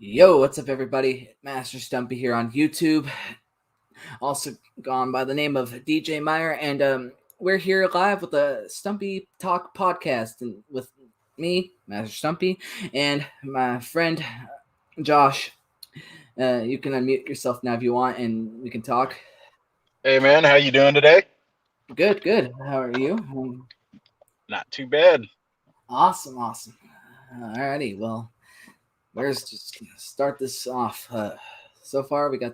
Yo, what's up, everybody? Master Stumpy here on YouTube, also gone by the name of DJ Meyer, and we're here live with the StumpyTalk Podcast, and with me, Master Stumpy, and my friend Josh. You can unmute yourself now if you want, and we can talk. Hey man, how you doing today? Good, good. How are you? Not too bad. Awesome, awesome. Alrighty, well, where's just gonna start this off? So far, we got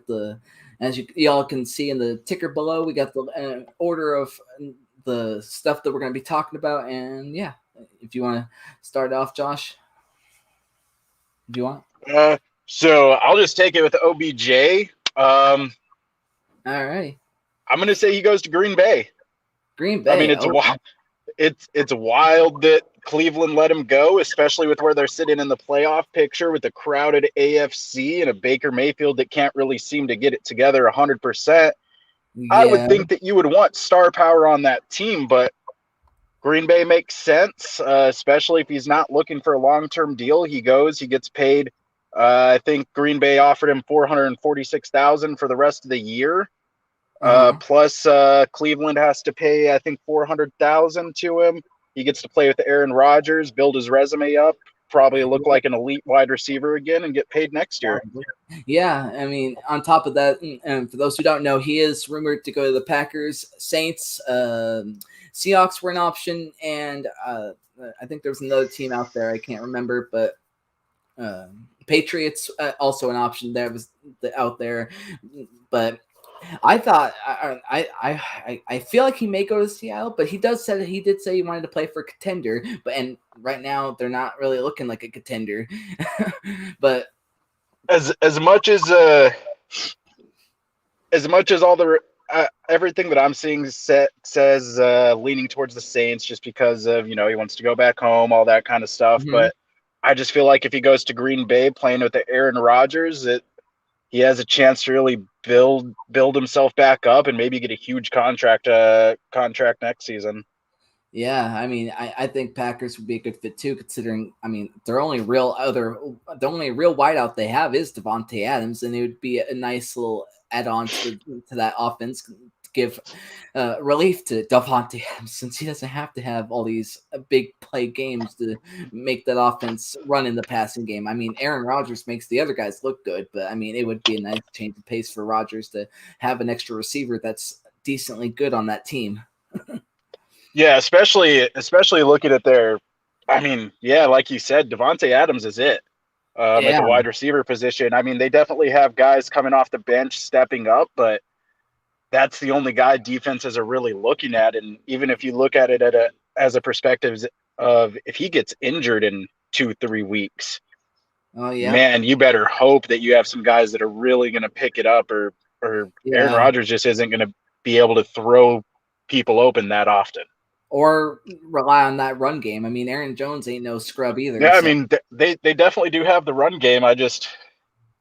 as y'all can see in the ticker below, we got the order of the stuff that we're going to be talking about. And yeah, if you want to start off, Josh, if you want. Uh, so I'll just take it with OBJ. Alrighty. I'm gonna say he goes to Green Bay. Green I mean, Bay. Okay. it's wild that Cleveland let him go, especially with where they're sitting in the playoff picture with a crowded AFC and a Baker Mayfield that can't really seem to get it together 100%. I would Yeah. think that you would want star power on that team, but Green Bay makes sense, especially if he's not looking for a long-term deal. He goes, he gets paid. I think Green Bay offered him 446,000 for the rest of the year. Uh-huh. Plus, Cleveland has to pay, I think, 400,000 to him. He gets to play with Aaron Rodgers, build his resume up, probably look like an elite wide receiver again, and get paid next year. Yeah, I mean, on top of that, and for those who don't know, he is rumored to go to the Packers, Saints, Seahawks were an option, and I think there's another team out there I can't remember, but Patriots also an option that was out there. But I thought I feel like he may go to Seattle, but he did say he wanted to play for a contender, and right now they're not really looking like a contender, but. As much as all the everything that I'm seeing says leaning towards the Saints, just because of he wants to go back home, all that kind of stuff. Mm-hmm. But I just feel like if he goes to Green Bay playing with the Aaron Rodgers, he has a chance to really build himself back up and maybe get a huge contract next season. Yeah, I mean, I think Packers would be a good fit too, considering I mean the only real wideout they have is Devontae Adams, and it would be a nice little add-on to that offense to give relief to Devontae Adams, since he doesn't have to have all these big play games to make that offense run in the passing game. I mean, Aaron Rodgers makes the other guys look good, but I mean, it would be a nice change of pace for Rodgers to have an extra receiver that's decently good on that team. Yeah, especially looking at their, I mean, yeah, like you said, Devontae Adams is it at Yeah. the wide receiver position. I mean, they definitely have guys coming off the bench stepping up, but that's the only guy defenses are really looking at. And even if you look at it as a perspective of if he gets injured in 2-3 weeks, Oh yeah. man, you better hope that you have some guys that are really going to pick it up, or Aaron Yeah. Rodgers just isn't going to be able to throw people open that often. Or rely on that run game. I mean, Aaron Jones ain't no scrub either. Yeah, I So mean, they definitely do have the run game.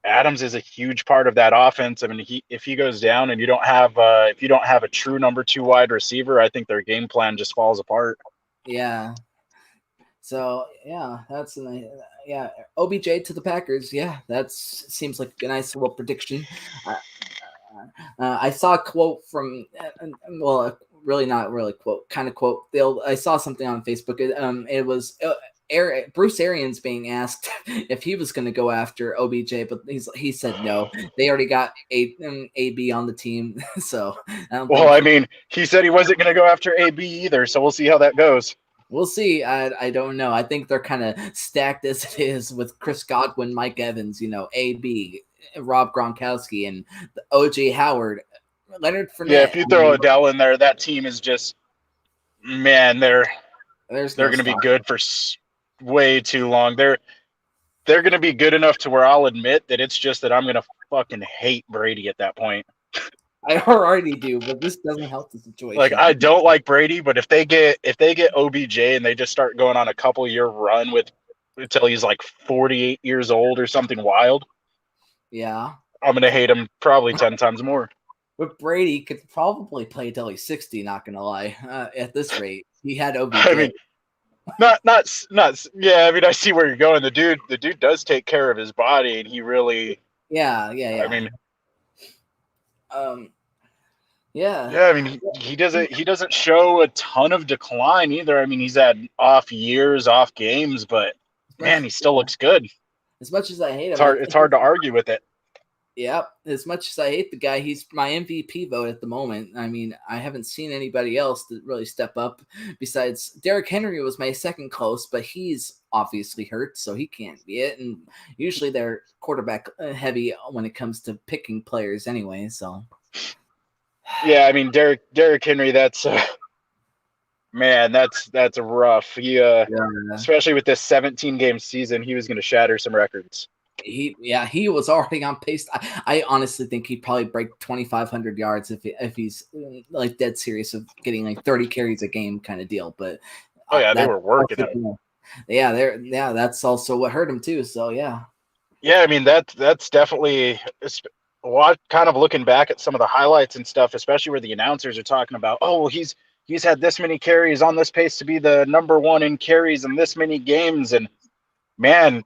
Adams is a huge part of that offense. I mean, if he goes down and you don't have a true number 2 wide receiver, I think their game plan just falls apart. yeah. So yeah, that's yeah. OBJ to the Packers. Yeah, that seems like a nice little prediction. I saw a quote from well, really not really quote, kind of quote. I saw something on Facebook. It was. Bruce Arians being asked if he was going to go after OBJ, but he said no. They already got AB on the team, so I don't Well, think I mean, he said he wasn't going to go after AB either, so we'll see how that goes. we'll see. I don't know. I think they're kind of stacked as it is with Chris Godwin, Mike Evans, AB, Rob Gronkowski, and OJ Howard, Leonard Yeah, Fournette. if you I throw mean, Adele in there, that team is just, man, they're there's no going to be stop. good for way too long. They're going to be good enough to where I'll admit that it's just that I'm going to fucking hate Brady at that point. I already do, but this doesn't help the Like, situation. I don't like Brady, but if they get OBJ and they just start going on a couple year run with until he's like 48 years old or something wild, Yeah. I'm going to hate him probably 10 times more. But Brady could probably play till he's 60, not going to lie. At this rate, he had I OBJ. mean, not yeah, I mean, I see where you're going. The dude does take care of his body, and he really, Yeah. I mean, Um, yeah. yeah, I mean, he doesn't show a ton of decline either. I mean, he's had off years, off games, but man, he still looks good. As much as I hate It's him, I hard think it's hard to argue with it. Yep. As much as I hate the guy, he's my MVP vote at the moment. I mean, I haven't seen anybody else that really step up. Besides, Derrick Henry was my second close, but he's obviously hurt, so he can't be it. And usually they're quarterback heavy when it comes to picking players anyway. So Yeah, I mean Derrick Henry. That's man, that's rough. He yeah. especially with this 17 game season, he was going to shatter some records. He was already on pace. I honestly think he'd probably break 2,500 yards if he's like dead serious of getting like 30 carries a game kind of deal. But Oh yeah, they that were working also, him. yeah, that's also what hurt him too. So yeah, Yeah, I mean that's definitely what kind of looking back at some of the highlights and stuff, especially where the announcers are talking about, oh well, he's had this many carries on this pace to be the number one in carries in this many games, and man,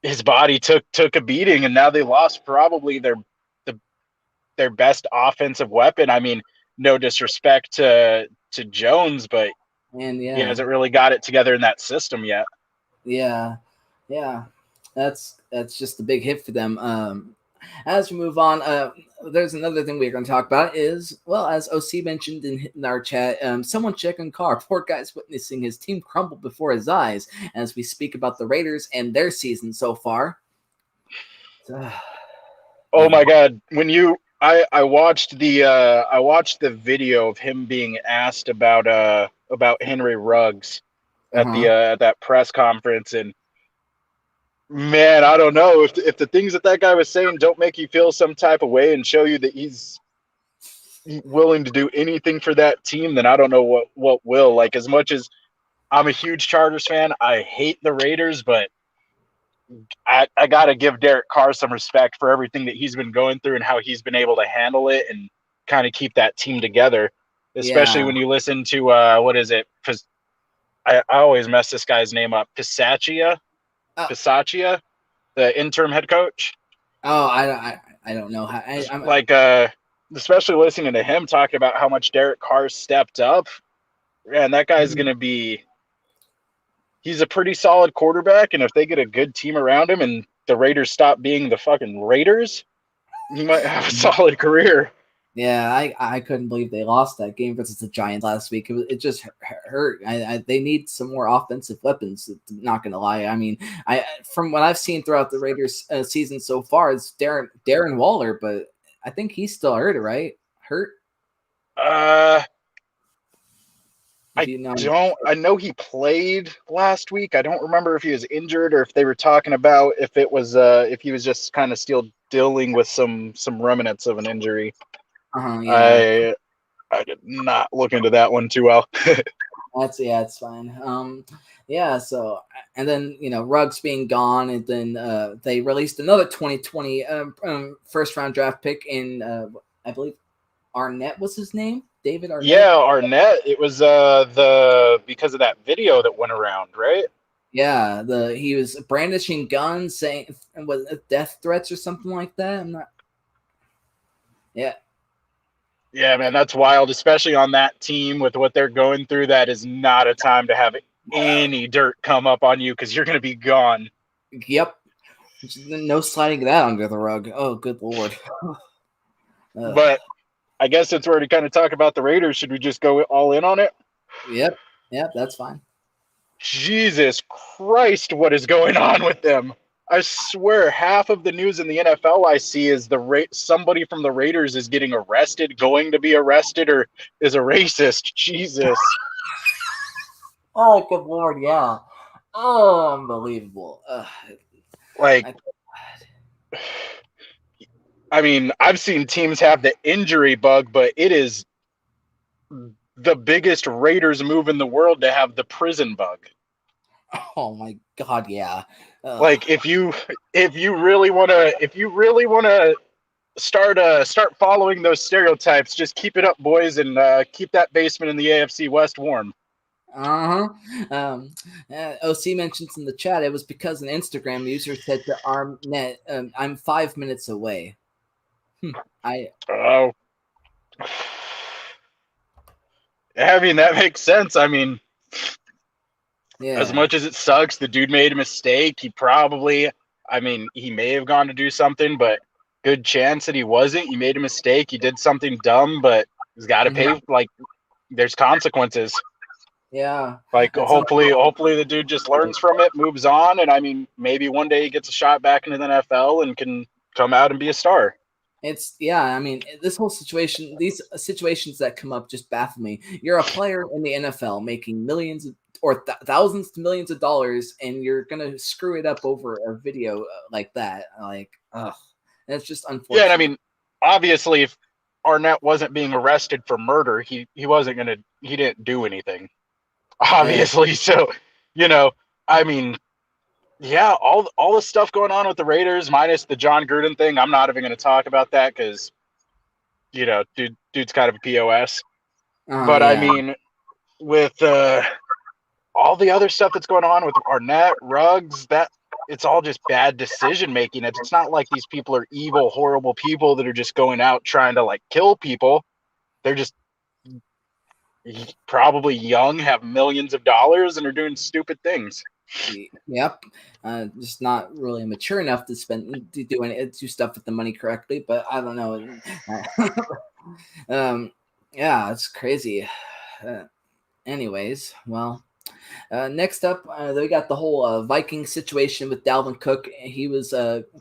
his body took a beating, and now they lost probably their best offensive weapon. I mean, no disrespect to Jones, but and he yeah, hasn't really got it together in that system yet. yeah, yeah. That's just a big hit for them. As we move on, there's another thing we're going to talk about is, well, as OC mentioned in our chat, someone checking car. Poor guy's witnessing his team crumble before his eyes as we speak about the Raiders and their season so far. Oh my God! I watched the video of him being asked about Henry Ruggs at the at that press conference, and man, I don't know if the things that guy was saying don't make you feel some type of way and show you that he's willing to do anything for that team, then I don't know what will. Like, as much as I'm a huge Chargers fan, I hate the Raiders, but I got to give Derek Carr some respect for everything that he's been going through and how he's been able to handle it and kind of keep that team together, especially Yeah. when you listen to, what is it? Because I always mess this guy's name up. Pisaccia, the interim head coach. Oh, I don't know how. I'm Like, especially listening to him talking about how much Derek Carr stepped up. Man, that guy's going to be. He's a pretty solid quarterback, and if they get a good team around him and the Raiders stop being the fucking Raiders, he might have a solid career. Yeah, I couldn't believe they lost that game versus the Giants last week. It just hurt. They need some more offensive weapons. Not gonna lie. I mean, from what I've seen throughout the Raiders season so far, it's Darren Waller, but I think he's still hurt. Right? Hurt? I know he played last week. I don't remember if he was injured or if they were talking about if it was if he was just kind of still dealing with some remnants of an injury. Yeah. I did not look into that one too well. It's fine. Yeah. So, and then Ruggs being gone, and then they released another 2020 first round draft pick in I believe Arnett was his name, David Arnett. Yeah, Arnett. It was because of that video that went around, right? Yeah, he was brandishing guns, saying was death threats or something like that. I'm not. Yeah. Yeah, man, that's wild, especially on that team with what they're going through. That is not a time to have any dirt come up on you because you're going to be gone. Yep. No sliding that under the rug. Oh, good Lord. But I guess since we're already kind of talking about the Raiders, should we just go all in on it? Yep, that's fine. Jesus Christ, what is going on with them? I swear, half of the news in the NFL I see is somebody from the Raiders is getting arrested, going to be arrested, or is a racist. Jesus. Oh, good Lord, yeah. Oh, unbelievable. I mean, I've seen teams have the injury bug, but it is the biggest Raiders move in the world to have the prison bug. Oh my God, yeah. Like if you really want to start following those stereotypes, just keep it up, boys, and keep that basement in the AFC West warm. OC mentions in the chat it was because an Instagram user said to Arnett, "I'm 5 minutes away." Oh. I mean, that makes sense. I mean, yeah. As much as it sucks, the dude made a mistake. He may have gone to do something, but good chance that he wasn't. You made a mistake. You did something dumb, but he's got to pay. Like, there's consequences. Yeah. Like, hopefully the dude just learns from it, moves on, and I mean, maybe one day he gets a shot back into the NFL and can come out and be a star. I mean, this whole situation, these situations that come up just baffle me. You're a player in the NFL making millions or thousands to millions of dollars, and you're gonna screw it up over a video like that. Like, ugh, that's just unfortunate. Yeah, and I mean, obviously, if Arnett wasn't being arrested for murder, he didn't do anything. Obviously, yeah. So, I mean, yeah, all the stuff going on with the Raiders, minus the John Gruden thing. I'm not even going to talk about that because, dude's kind of a POS. But yeah. I mean, with all the other stuff that's going on with Arnett, Ruggs, that it's all just bad decision making. It's not like these people are evil, horrible people that are just going out trying to like kill people. They're just probably young, have millions of dollars, and are doing stupid things. Yep, just not really mature enough to do stuff with the money correctly. But I don't know. Yeah, it's crazy. Anyways, well, next up, we got the whole Viking situation with Dalvin Cook. He was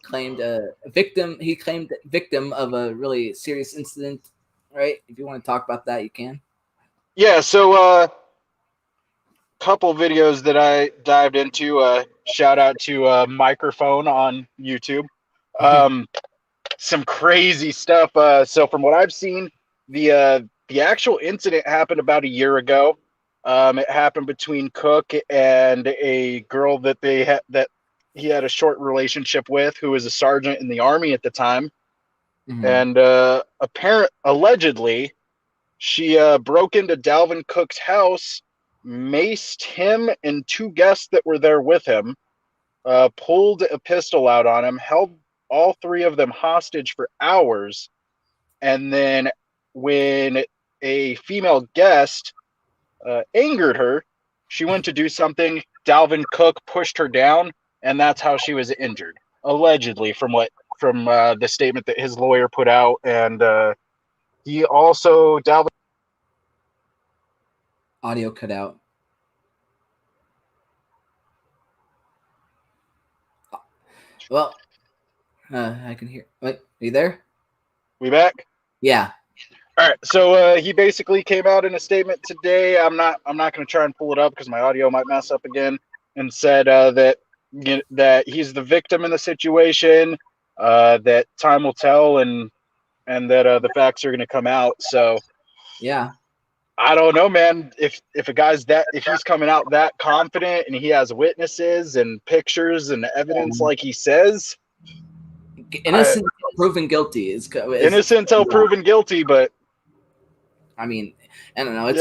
claimed victim. He claimed victim of a really serious incident. Right? If you want to talk about that, you can. Yeah. So. Couple videos that I dived into. Shout out to Microphone on YouTube. Some crazy stuff. So from what I've seen, the actual incident happened about a year ago. It happened between Cook and a girl that he had a short relationship with, who was a sergeant in the Army at the time. Mm-hmm. And allegedly, she broke into Dalvin Cook's house, maced him and two guests that were there with him, pulled a pistol out on him, held all three of them hostage for hours, and then when a female guest angered her, she went to do something. Dalvin Cook pushed her down, and that's how she was injured, allegedly, from the statement that his lawyer put out. And he also Dalvin. Audio cut out. Well, I can hear. Wait, are you there? We back? Yeah. All right. So he basically came out in a statement today. I'm not going to try and pull it up because my audio might mess up again. And said that he's the victim in the situation. That time will tell, and that the facts are going to come out. So. Yeah. I don't know, man. If he's coming out that confident and he has witnesses and pictures and evidence like he says, innocent until proven guilty is innocent until proven guilty. But I mean, I don't know. It's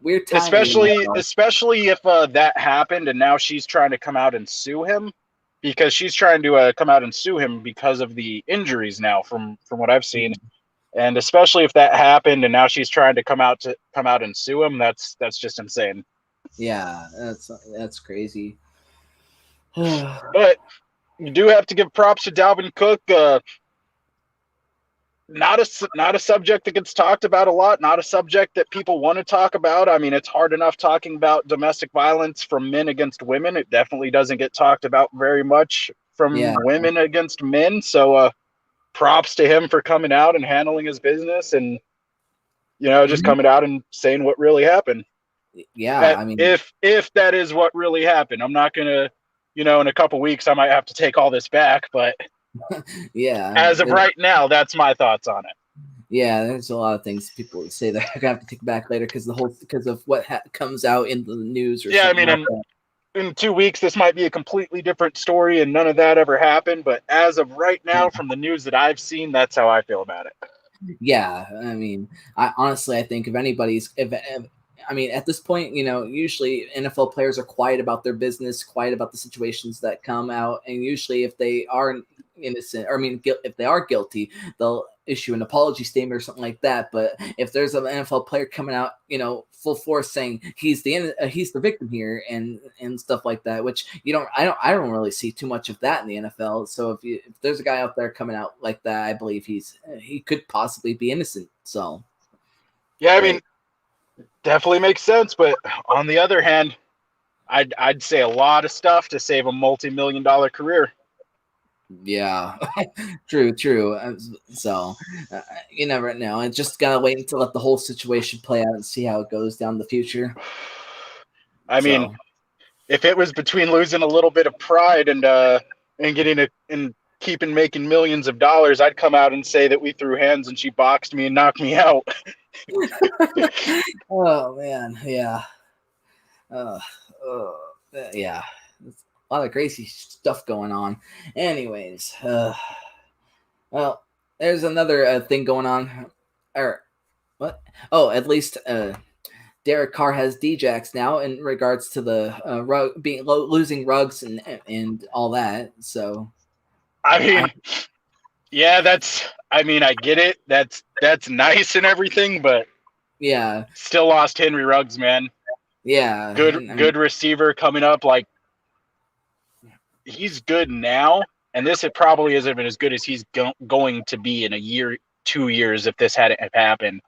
weird timing, especially if that happened and now she's trying to come out and sue him, because she's trying to come out and sue him because of the injuries now from what I've seen. And especially if that happened and now she's trying to come out and sue him, that's just insane. Yeah, that's crazy. But you do have to give props to Dalvin Cook. Not a subject that gets talked about a lot, not a subject that people want to talk about. I mean, it's hard enough talking about domestic violence from men against women. It definitely doesn't get talked about very much from women against men. So props to him for coming out and handling his business and, just coming out and saying what really happened. Yeah. I mean, if that is what really happened, I'm not going to, in a couple weeks, I might have to take all this back, but yeah, as of right now, that's my thoughts on it. Yeah. There's a lot of things people say that I have to take back later because of what comes out in the news. Or I mean, in 2 weeks, this might be a completely different story and none of that ever happened. But as of right now, from the news that I've seen, that's how I feel about it. Yeah. I mean, I think at this point, usually NFL players are quiet about their business, quiet about the situations that come out. And usually if they are innocent, if they are guilty, they'll issue an apology statement or something like that. But if there's an NFL player coming out, full force saying he's the victim here and stuff like that, which I don't really see too much of that in the NFL. So if there's a guy out there coming out like that, I believe he could possibly be innocent. So yeah, I mean, definitely makes sense. But on the other hand, I'd say a lot of stuff to save a multi-million-dollar career. Yeah, true. So you never know. I just gotta wait until let the whole situation play out and see how it goes down the future. I mean, if it was between losing a little bit of pride and keeping making millions of dollars, I'd come out and say that we threw hands and she boxed me and knocked me out. Oh man, yeah. Yeah. A lot of crazy stuff going on. Anyways, well, there's another thing going on. Or what? Oh, at least Derek Carr has D-Jacks now in regards to the losing rugs and all that. So, I mean, yeah, I get it. That's nice and everything, but yeah, still lost Henry Ruggs, man. Yeah, good receiver coming up. Like, he's good now, and this probably isn't been as good as he's going to be in a year, 2 years if this hadn't happened.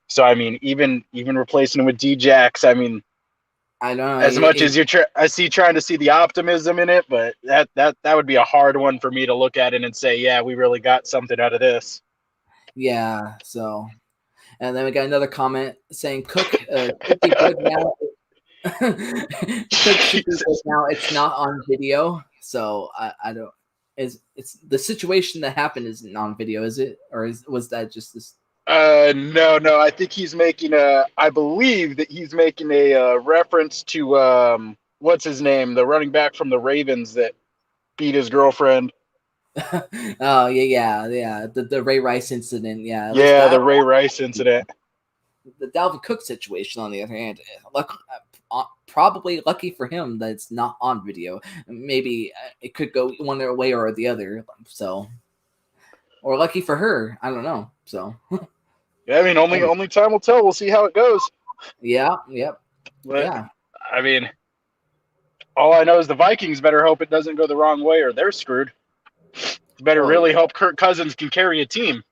So I mean, even replacing him with D-Jacks, I mean, I don't know. As much as I see trying to see the optimism in it, but that would be a hard one for me to look at it and say, yeah, we really got something out of this. Yeah. So, and then we got another comment saying Cook could be good now. Cook should be good now. It's not on video, so I don't. It's the situation that happened isn't on video, is it, or was that just this? No. I think he's making I believe that he's making a reference to what's his name, the running back from the Ravens that beat his girlfriend. Oh yeah. The Ray Rice incident. Yeah. The Ray Rice incident. The Dalvin Cook situation, on the other hand, probably lucky for him that it's not on video. Maybe it could go one way or the other. So, or lucky for her, I don't know. So, yeah, I mean, only time will tell. We'll see how it goes. Yeah. Yep. But, yeah. I mean, all I know is the Vikings better hope it doesn't go the wrong way, or they're screwed. Better really hope Kirk Cousins can carry a team.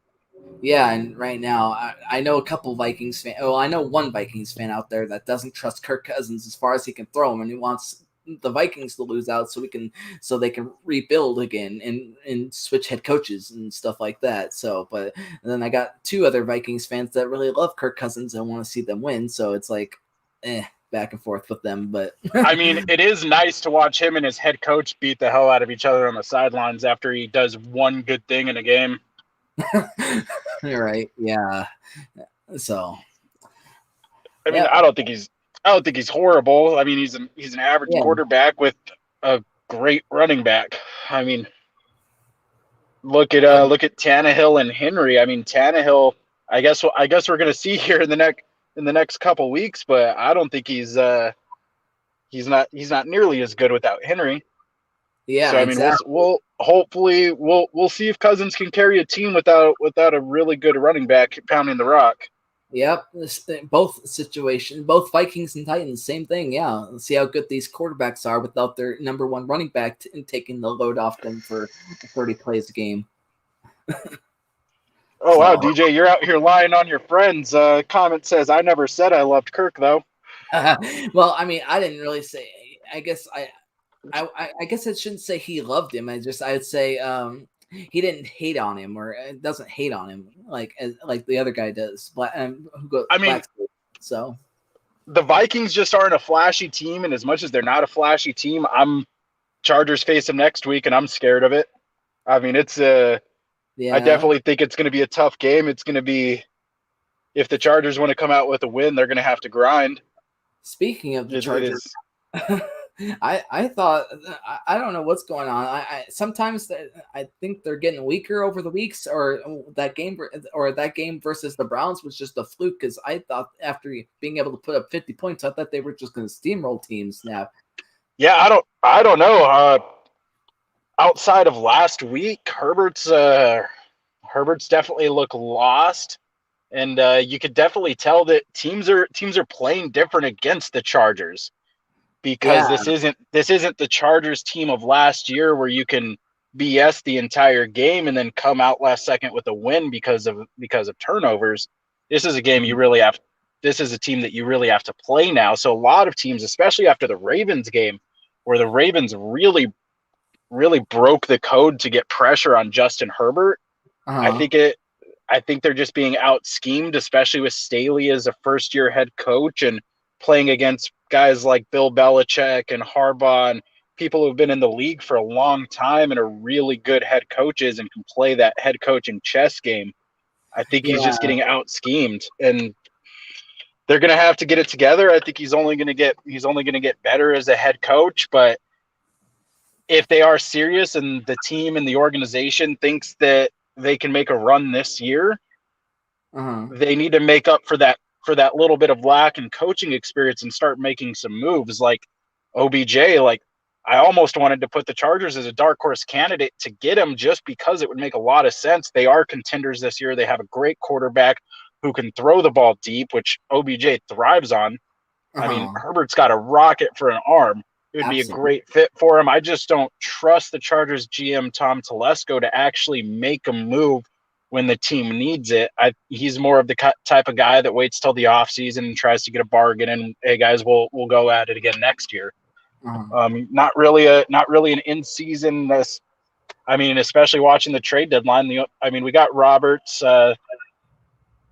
Yeah, and right now I know a couple Vikings fans. Oh, I know one Vikings fan out there that doesn't trust Kirk Cousins as far as he can throw him, and he wants the Vikings to lose out so they can rebuild again and switch head coaches and stuff like that. So, but then I got two other Vikings fans that really love Kirk Cousins and want to see them win. So it's like, back and forth with them. But I mean, it is nice to watch him and his head coach beat the hell out of each other on the sidelines after he does one good thing in a game. You're right. Yeah. So, I mean, I don't think he's horrible. I mean, he's an average quarterback with a great running back. I mean, look at Tannehill and Henry. I mean, Tannehill. I guess we're gonna see here in the next couple weeks, but I don't think he's not nearly as good without Henry. Yeah, so I mean, exactly. we'll see if Cousins can carry a team without a really good running back pounding the rock. Yep, both situations, both Vikings and Titans, same thing. Yeah, let's see how good these quarterbacks are without their number one running back and taking the load off them for 30 plays a game. Oh, wow, DJ, you're out here lying on your friends. Comment says, I never said I loved Kirk, though. Well, I mean, I didn't really say. I guess I guess I shouldn't say he loved him. I'd say he didn't hate on him, or doesn't hate on him like the other guy does. So the Vikings just aren't a flashy team, and as much as they're not a flashy team, Chargers face them next week, and I'm scared of it. I mean, I definitely think it's going to be a tough game. It's going to be, if the Chargers want to come out with a win, they're going to have to grind. Speaking of the Chargers, I thought, I don't know what's going on. I sometimes I think they're getting weaker over the weeks, or that game versus the Browns was just a fluke, because I thought after being able to put up 50 points, I thought they were just going to steamroll teams now. Yeah, I don't know. Outside of last week, Herbert's Herbert's definitely look lost, and you could definitely tell that teams are playing different against the Chargers, because Yeah. this isn't the Chargers team of last year where you can BS the entire game and then come out last second with a win because of turnovers. This is a game you really have. This is a team that you really have to play now. So a lot of teams, especially after the Ravens game, where the Ravens really broke the code to get pressure on Justin Herbert. I Uh-huh. think they're just being out schemed, especially with Staley as a first year head coach and playing against guys like Bill Belichick and Harbaugh and people who've been in the league for a long time and are really good head coaches and can play that head coaching chess game. I think he's Yeah. just getting out schemed, and they're going to have to get it together. I think he's only going to get better as a head coach, but if they are serious and the team and the organization thinks that they can make a run this year, Uh-huh. they need to make up for that little bit of lack in coaching experience and start making some moves like OBJ. Like, I almost wanted to put the Chargers as a dark horse candidate to get him just because it would make a lot of sense. They are contenders this year. They have a great quarterback who can throw the ball deep, which OBJ thrives on. I mean, Uh-huh. Herbert's got a rocket for an arm. It would be a Absolutely. great fit for him. I just don't trust the Chargers GM Tom Telesco to actually make a move when the team needs it. He's more of the type of guy that waits till the offseason and tries to get a bargain. And hey, guys, we'll go at it again next year. Uh-huh. Not really an in season. I mean, especially watching the trade deadline. We got Roberts.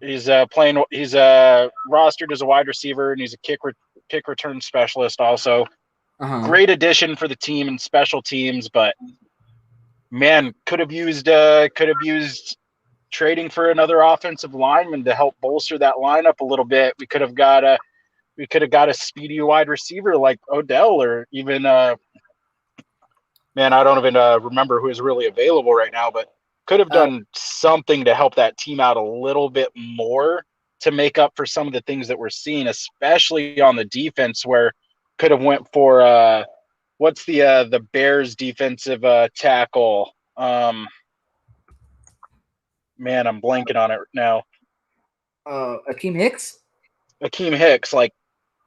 He's playing. He's rostered as a wide receiver, and he's a kick return specialist. Also, Uh-huh. great addition for the team and special teams. But man, could have used trading for another offensive lineman to help bolster that lineup a little bit. We could have got a speedy wide receiver like Odell, or even man, I don't even remember who is really available right now, but could have Uh, done something to help that team out a little bit more to make up for some of the things that we're seeing, especially on the defense, where could have went for what's the Bears defensive tackle? Man, I'm blanking on it now. Akeem Hicks? Akeem Hicks, like,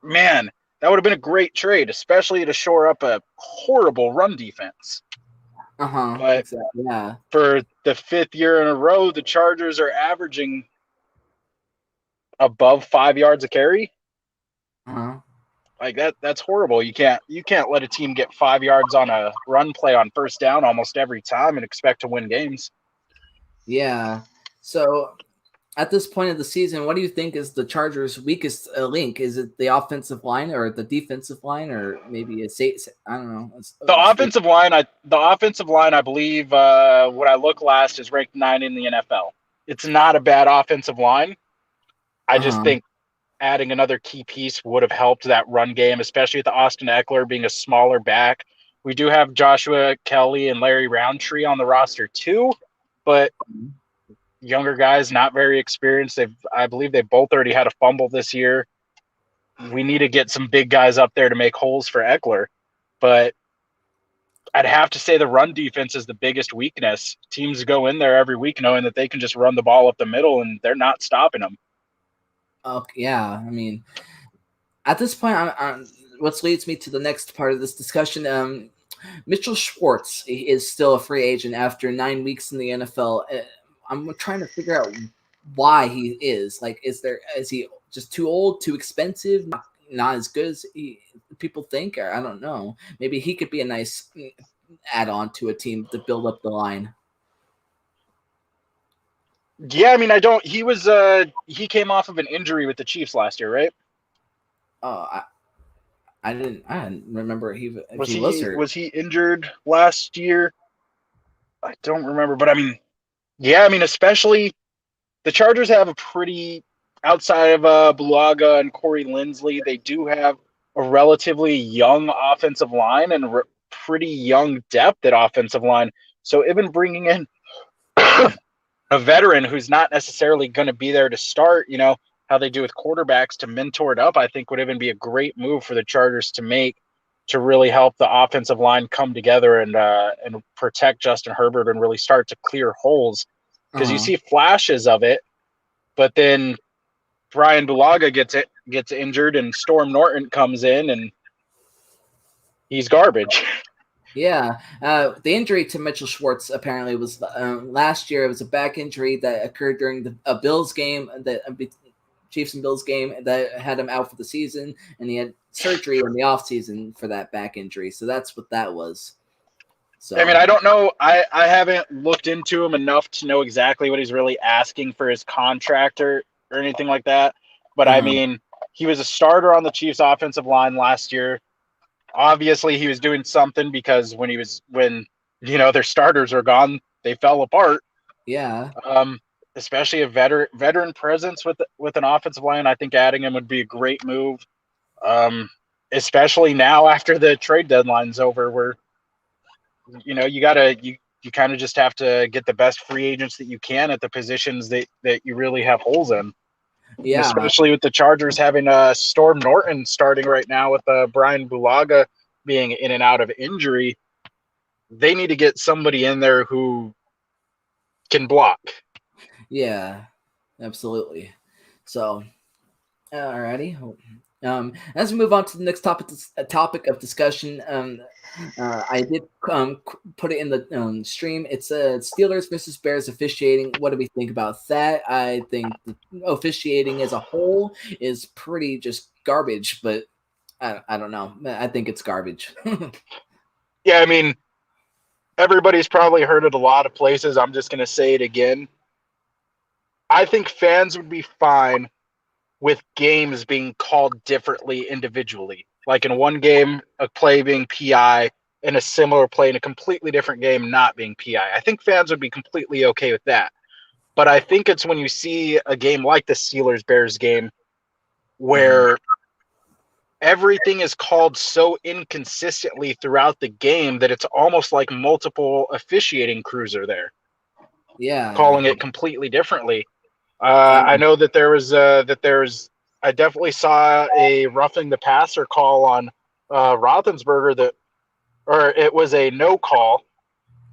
man, that would have been a great trade, especially to shore up a horrible run defense. Uh-huh. But Exactly. Yeah. for the fifth year in a row, the Chargers are averaging above 5 yards a carry. Uh-huh. Like that's horrible. You can't let a team get 5 yards on a run play on first down almost every time and expect to win games. Yeah. So at this point of the season, what do you think is the Chargers' weakest link? Is it the offensive line or the defensive line, or maybe I don't know. The offensive line, I believe, when I look last, is ranked 9 in the NFL. It's not a bad offensive line. I just Uh-huh. think adding another key piece would have helped that run game, especially with the Austin Eckler being a smaller back. We do have Joshua Kelly and Larry Roundtree on the roster too, but younger guys, not very experienced. I believe they both already had a fumble this year. We need to get some big guys up there to make holes for Eckler, but I'd have to say the run defense is the biggest weakness. Teams go in there every week knowing that they can just run the ball up the middle, and they're not stopping them. Okay, yeah. I mean, at this point, what leads me to the next part of this discussion. Mitchell Schwartz is still a free agent after 9 weeks in the NFL. I'm trying to figure out why he is. Like, is he just too old, too expensive, not as good as people think? Or I don't know. Maybe he could be a nice add-on to a team to build up the line. Yeah, I mean, he came off of an injury with the Chiefs last year, right? Oh, I didn't remember if Was he was he hurt. was he injured last year? I don't remember, but I mean, yeah, I mean, especially the Chargers have a pretty, outside of Bulaga and Corey Linsley, they do have a relatively young offensive line and pretty young depth at offensive line. So even bringing in a veteran who's not necessarily going to be there to start, how they do with quarterbacks, to mentor it up, I think would even be a great move for the Chargers to make, to really help the offensive line come together and protect Justin Herbert and really start to clear holes. because you see flashes of it, but then Brian Bulaga gets injured, and Storm Norton comes in, and he's garbage. Yeah, the injury to Mitchell Schwartz apparently was last year. It was a back injury that occurred during a Bills game, the Chiefs and Bills game, that had him out for the season, and he had surgery in the offseason for that back injury. So that's what that was. So I mean, I don't know. I haven't looked into him enough to know exactly what he's really asking for his contract or anything like that. But I mean, he was a starter on the Chiefs offensive line last year. Obviously he was doing something, because when their starters are gone, they fell apart. Yeah. Especially a veteran presence with an offensive line. I think adding him would be a great move. Especially now after the trade deadline's over, where you kind of just have to get the best free agents that you can at the positions that you really have holes in. Yeah. And especially with the Chargers having Storm Norton starting right now, with Brian Bulaga being in and out of injury, they need to get somebody in there who can block. Yeah, absolutely. So, alrighty. As we move on to the next topic of discussion, I did put it in the stream. It's Steelers versus Bears officiating. What do we think about that? I think the officiating as a whole is pretty just garbage, but I don't know. I think it's garbage. Yeah, I mean, everybody's probably heard it a lot of places. I'm just going to say it again. I think fans would be fine with games being called differently individually. Like in one game, a play being PI, and a similar play in a completely different game not being PI. I think fans would be completely okay with that. But I think it's when you see a game like the Steelers-Bears game where everything is called so inconsistently throughout the game that it's almost like multiple officiating crews are there. Yeah. Calling it completely differently. I know that I definitely saw a roughing the passer call on Roethlisberger or it was a no call.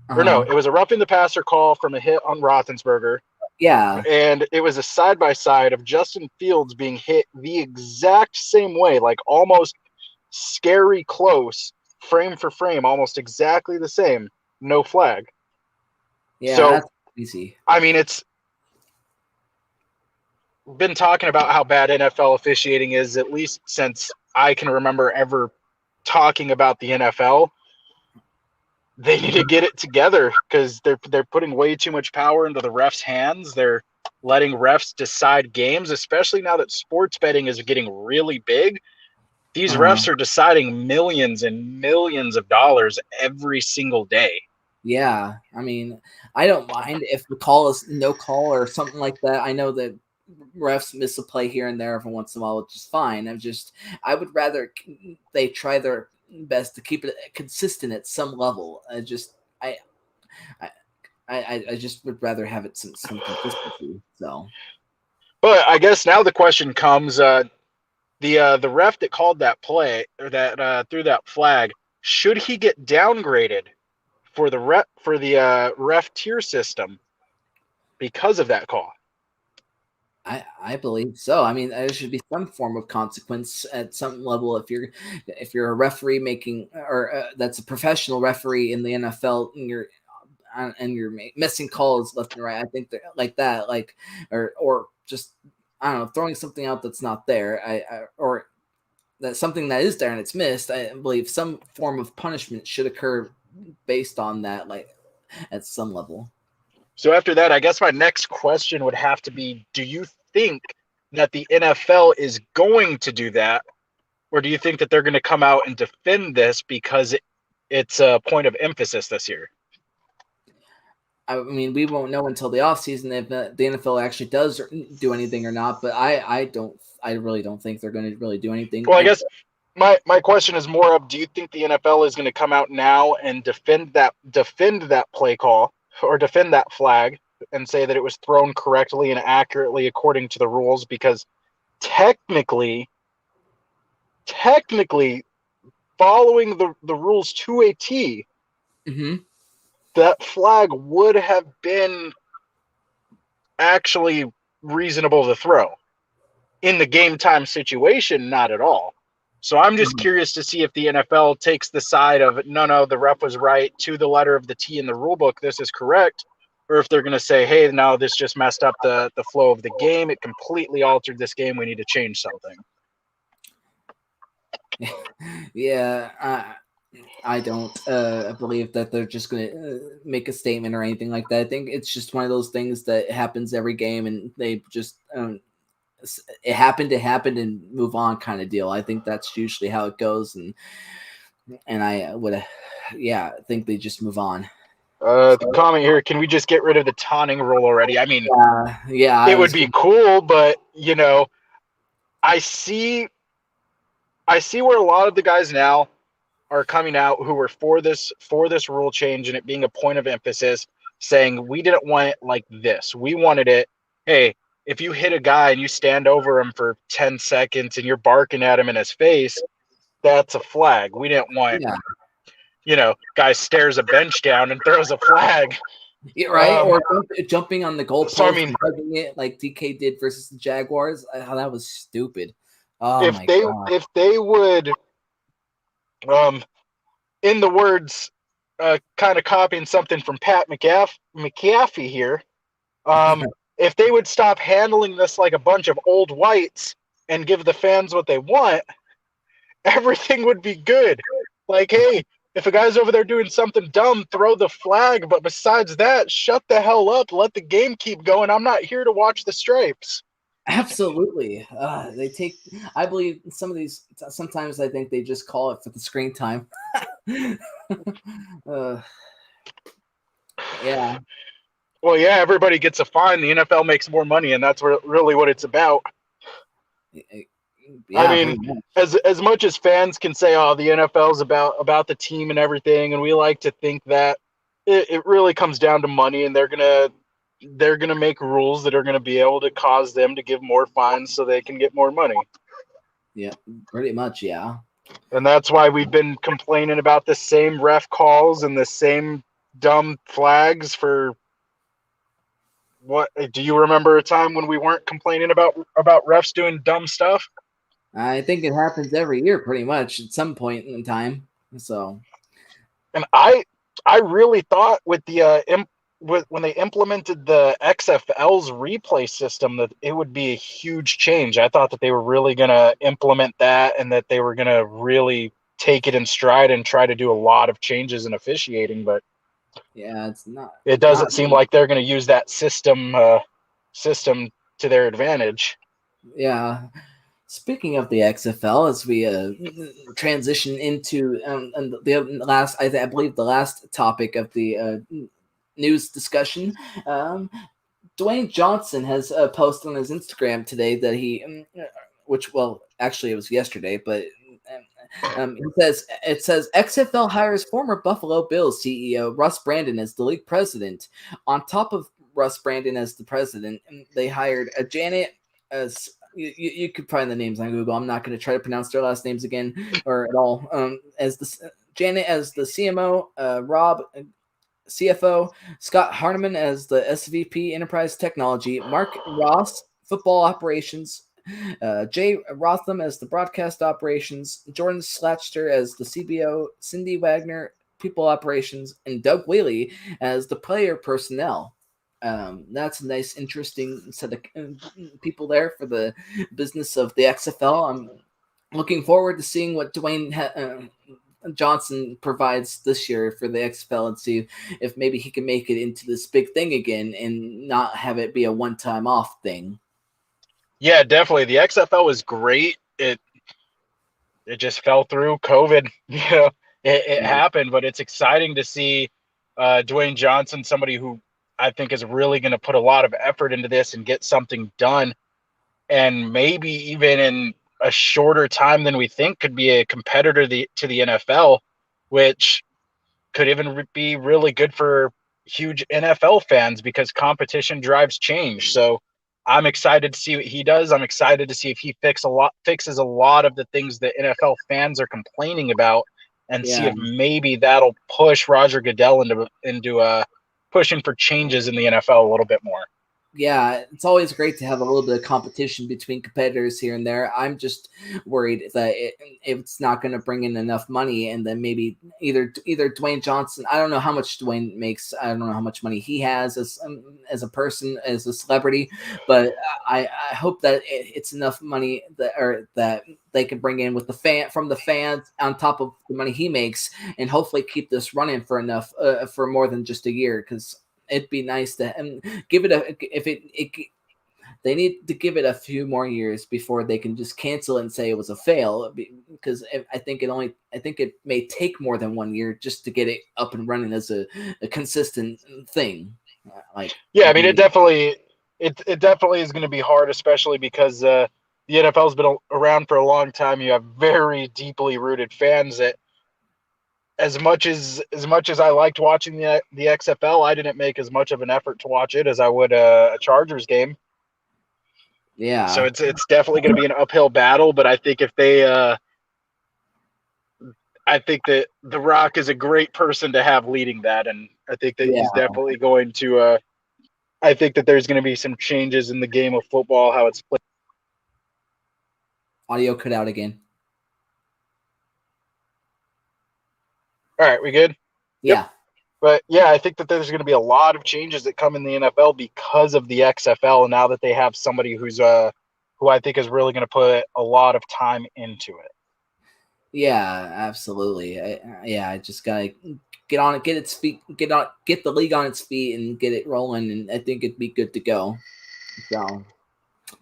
Or no, it was a roughing the passer call from a hit on Roethlisberger. Yeah. And it was a side-by-side of Justin Fields being hit the exact same way, like almost scary close, frame for frame, almost exactly the same. No flag. Yeah, so, that's easy. I mean, it's been talking about how bad NFL officiating is, at least since I can remember ever talking about the NFL. They need to get it together, because they're putting way too much power into the refs' hands. They're letting refs decide games, especially now that sports betting is getting really big. These refs are deciding millions and millions of dollars every single day. Yeah, I mean, I don't mind if the call is no call or something like that. I know that refs miss a play here and there every once in a while, which is fine. I would rather they try their best to keep it consistent at some level. I just would rather have it some consistency. So, but I guess now the question comes: the ref that called that play, or that threw that flag, should he get downgraded for the ref tier system because of that call? I believe so. I mean, there should be some form of consequence at some level if you're a referee making or that's a professional referee in the NFL and you're missing calls left and right. I think that like that, or just I don't know, throwing something out that's not there. Or that something that is there and it's missed. I believe some form of punishment should occur based on that, like at some level. So after that, I guess my next question would have to be: do you think that the NFL is going to do that, or do you think that they're going to come out and defend this because it's a point of emphasis this year? I mean, we won't know until the offseason if the NFL actually does do anything or not. But I really don't think they're going to really do anything. Well, I guess my question is more of: do you think the NFL is going to come out now and defend that play call or defend that flag and say that it was thrown correctly and accurately according to the rules? Because technically, following the rules to a T, that flag would have been actually reasonable to throw. In the game time situation, not at all. So I'm just curious to see if the NFL takes the side of no, the ref was right to the letter of the T in the rule book. This is correct. Or if they're going to say, hey, no, this just messed up the flow of the game. It completely altered this game. We need to change something. Yeah, I don't believe that they're just going to make a statement or anything like that. I think it's just one of those things that happens every game, and they just it happened and move on kind of deal. I think that's usually how it goes, and I would, think they just move on. Comment here: can we just get rid of the taunting rule already? I mean, it would be cool, but I see where a lot of the guys now are coming out who were for this rule change and it being a point of emphasis, saying we didn't want it like this. We wanted it. Hey, if you hit a guy and you stand over him for 10 seconds and you're barking at him in his face, that's a flag. We didn't want, guy stares a bench down and throws a flag. Yeah, right, or jumping on the goalpost, so, I mean, and hugging it like DK did versus the Jaguars. That was stupid. If they would, in the words, kind of copying something from Pat McAfee here, if they would stop handling this like a bunch of old whites and give the fans what they want, everything would be good. Like, hey, if a guy's over there doing something dumb, throw the flag. But besides that, shut the hell up. Let the game keep going. I'm not here to watch the stripes. Absolutely. They take, I believe some of these, sometimes I think they just call it for the screen time. Yeah. Well, yeah, everybody gets a fine. The NFL makes more money, and that's really what it's about. Yeah, I mean, as much as fans can say, oh, the NFL's about the team and everything, and we like to think that, it really comes down to money, and they're gonna make rules that are gonna be able to cause them to give more fines so they can get more money. Yeah, pretty much, yeah. And that's why we've been complaining about the same ref calls and the same dumb flags for what? Do you remember a time when we weren't complaining about refs doing dumb stuff? I think it happens every year pretty much at some point in time. So, and I really thought with the when they implemented the XFL's replay system that it would be a huge change. I thought that they were really going to implement that and that they were going to really take it in stride and try to do a lot of changes in officiating, but yeah, it's not. It doesn't seem like they're going to use that system to their advantage. Yeah. Speaking of the XFL, as we transition into the last, I believe the last topic of the news discussion, Dwayne Johnson has posted on his Instagram today that he, actually it was yesterday, but it says XFL hires former Buffalo Bills CEO Russ Brandon as the league president. On top of Russ Brandon as the president, they hired a Janet as you could find the names on Google. I'm not going to try to pronounce their last names again or at all. As the Janet as the CMO, Rob CFO, Scott Harneman as the SVP Enterprise Technology, Mark Ross football operations, Jay Rotham as the broadcast operations, Jordan Slatcher as the CBO, Cindy Wagner people operations, and Doug Whaley as the player personnel. That's a nice, interesting set of people there for the business of the XFL. I'm looking forward to seeing what Dwayne Johnson provides this year for the XFL and see if maybe he can make it into this big thing again and not have it be a one-time off thing. Yeah, definitely. The XFL was great. It just fell through COVID. It happened, but it's exciting to see Dwayne Johnson, somebody who I think is really going to put a lot of effort into this and get something done. And maybe even in a shorter time than we think could be a competitor to the NFL, which could even be really good for huge NFL fans because competition drives change. So I'm excited to see what he does. I'm excited to see if he fixes a lot of the things that NFL fans are complaining about and see if maybe that'll push Roger Goodell into pushing for changes in the NFL a little bit more. Yeah, it's always great to have a little bit of competition between competitors here and there. I'm just worried that it's not going to bring in enough money, and then maybe either Dwayne Johnson. I don't know how much Dwayne makes. I don't know how much money he has as a person, as a celebrity, but I hope that it's enough money that they can bring in with the fans on top of the money he makes, and hopefully keep this running for enough for more than just a year, because it'd be nice to give it a if it they need to give it a few more years before they can just cancel it and say it was a fail, because I think it may take more than 1 year just to get it up and running as a consistent thing. Like Yeah, I mean, being it definitely is going to be hard, especially because the NFL's been around for a long time. You have very deeply rooted fans that, as much as I liked watching the XFL, I didn't make as much of an effort to watch it as I would a Chargers game. So yeah it's definitely going to be an uphill battle. But I think if they I think that The Rock is a great person to have leading that, and I think that he's yeah. definitely going to. I think that there's going to be some changes in the game of football, how it's played. Audio cut out again. All right, we good? Yep. Yeah. But yeah, I think that there's going to be a lot of changes that come in the NFL because of the XFL, and now that they have somebody who I think is really going to put a lot of time into it. Yeah, absolutely. I just gotta get on it, get its feet, get the league on its feet, and get it rolling, and I think it'd be good to go. So, But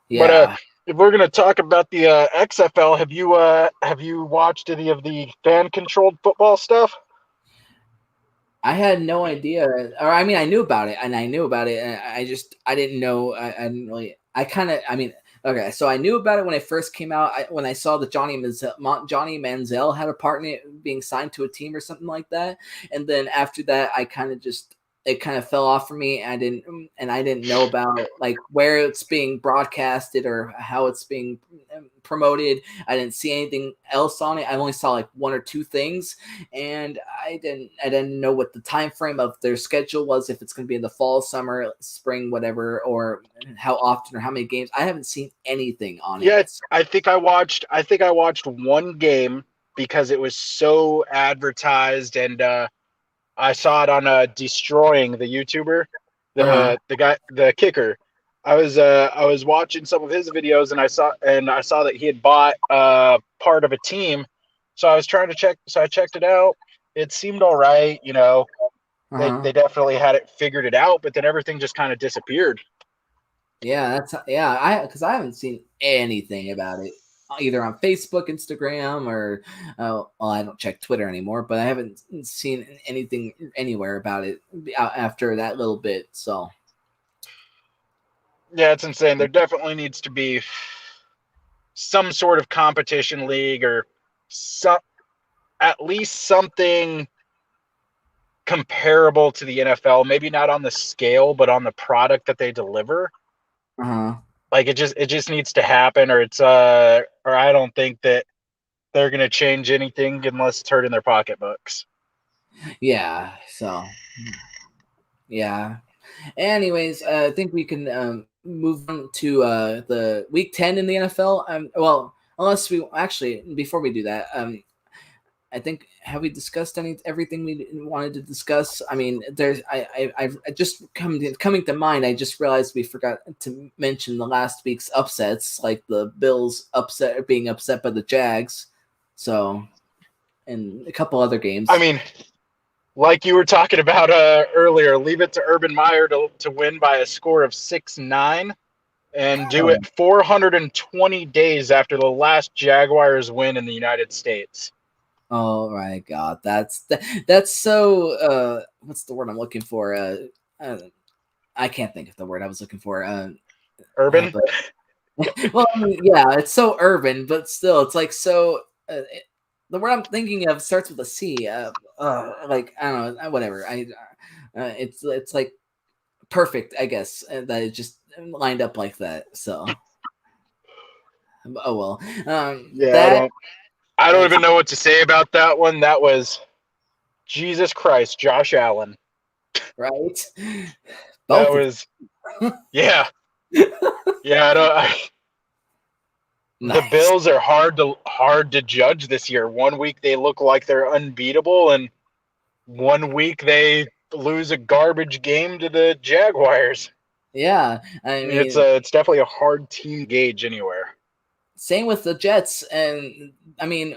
yeah, if we're going to talk about the XFL, have you watched any of the fan controlled football stuff? I had no idea, or I mean, I knew about it, and I didn't know. I didn't really. I kind of. I mean, okay, so I knew about it when it first came out. When I saw that Johnny Manziel had a part in it, being signed to a team or something like that, and then after that, I kind of just it kind of fell off for me. I didn't know about like where it's being broadcasted or how it's being promoted. I didn't see anything else on it. I only saw like one or two things, and I didn't know what the time frame of their schedule was, if it's going to be in the fall, summer, spring, whatever, or how often or how many games. I haven't seen anything on it. Yeah, I think I watched one game because it was so advertised, and I saw it on Destroying, the YouTuber, Uh-huh. the guy, the kicker. I was watching some of his videos, and I saw that he had bought part of a team. So I was trying to check. So I checked it out. It seemed all right. Uh-huh. They definitely had it figured it out, but then everything just kind of disappeared. I because I haven't seen anything about it either on Facebook, Instagram, or well, I don't check Twitter anymore, but I haven't seen anything anywhere about it after that little bit. So Yeah, it's insane. There definitely needs to be some sort of competition league, or some at least something comparable to the NFL. Maybe not on the scale, but on the product that they deliver. uh-huh. Like it just needs to happen, or or I don't think that they're gonna change anything unless it's hurting their pocketbooks. Yeah. So yeah. Anyways, I think we can move on to the week 10 in the NFL. Well, unless we actually before we do that, I think have we discussed everything we wanted to discuss? I mean, there's I just coming to mind. I just realized we forgot to mention the last week's upsets, like the Bills being upset by the Jags, so and a couple other I games. mean, like you were talking about earlier, leave it to Urban Meyer to win by a score of 6-9, and do Oh, it 420 days after the last Jaguars win in the United States. oh my God, that's so. What's the word I'm looking for? I can't think of the word I was looking for. Urban? But well, I mean, yeah, it's so urban, but still, it's like so. The word I'm thinking of starts with a C. Like I don't know, whatever. It's like perfect, I guess, that it just lined up like that. So, oh well. Yeah, I That don't I don't it's even know what to say about that one. That was Jesus Christ, Josh Allen. right. That Both of was Yeah. Yeah, the Nice. Bills are hard to judge this year. One week they look like they're unbeatable, and one week they lose a garbage game to the Jaguars. Yeah, I I mean, mean, it's definitely a hard team gauge anywhere. same with the Jets, and I mean,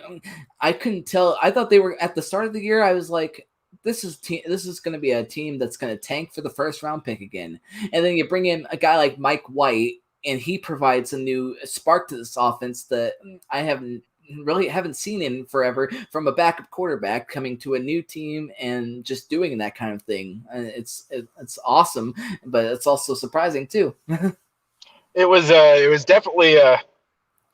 I couldn't tell. I thought they were at the start of the year. I was like, this is going to be a team that's going to tank for the first round pick again. And then you bring in a guy like Mike White, and he provides a new spark to this offense that I haven't seen in forever from a backup quarterback coming to a new team and just doing that kind of thing. It's awesome, but it's also surprising too. It was definitely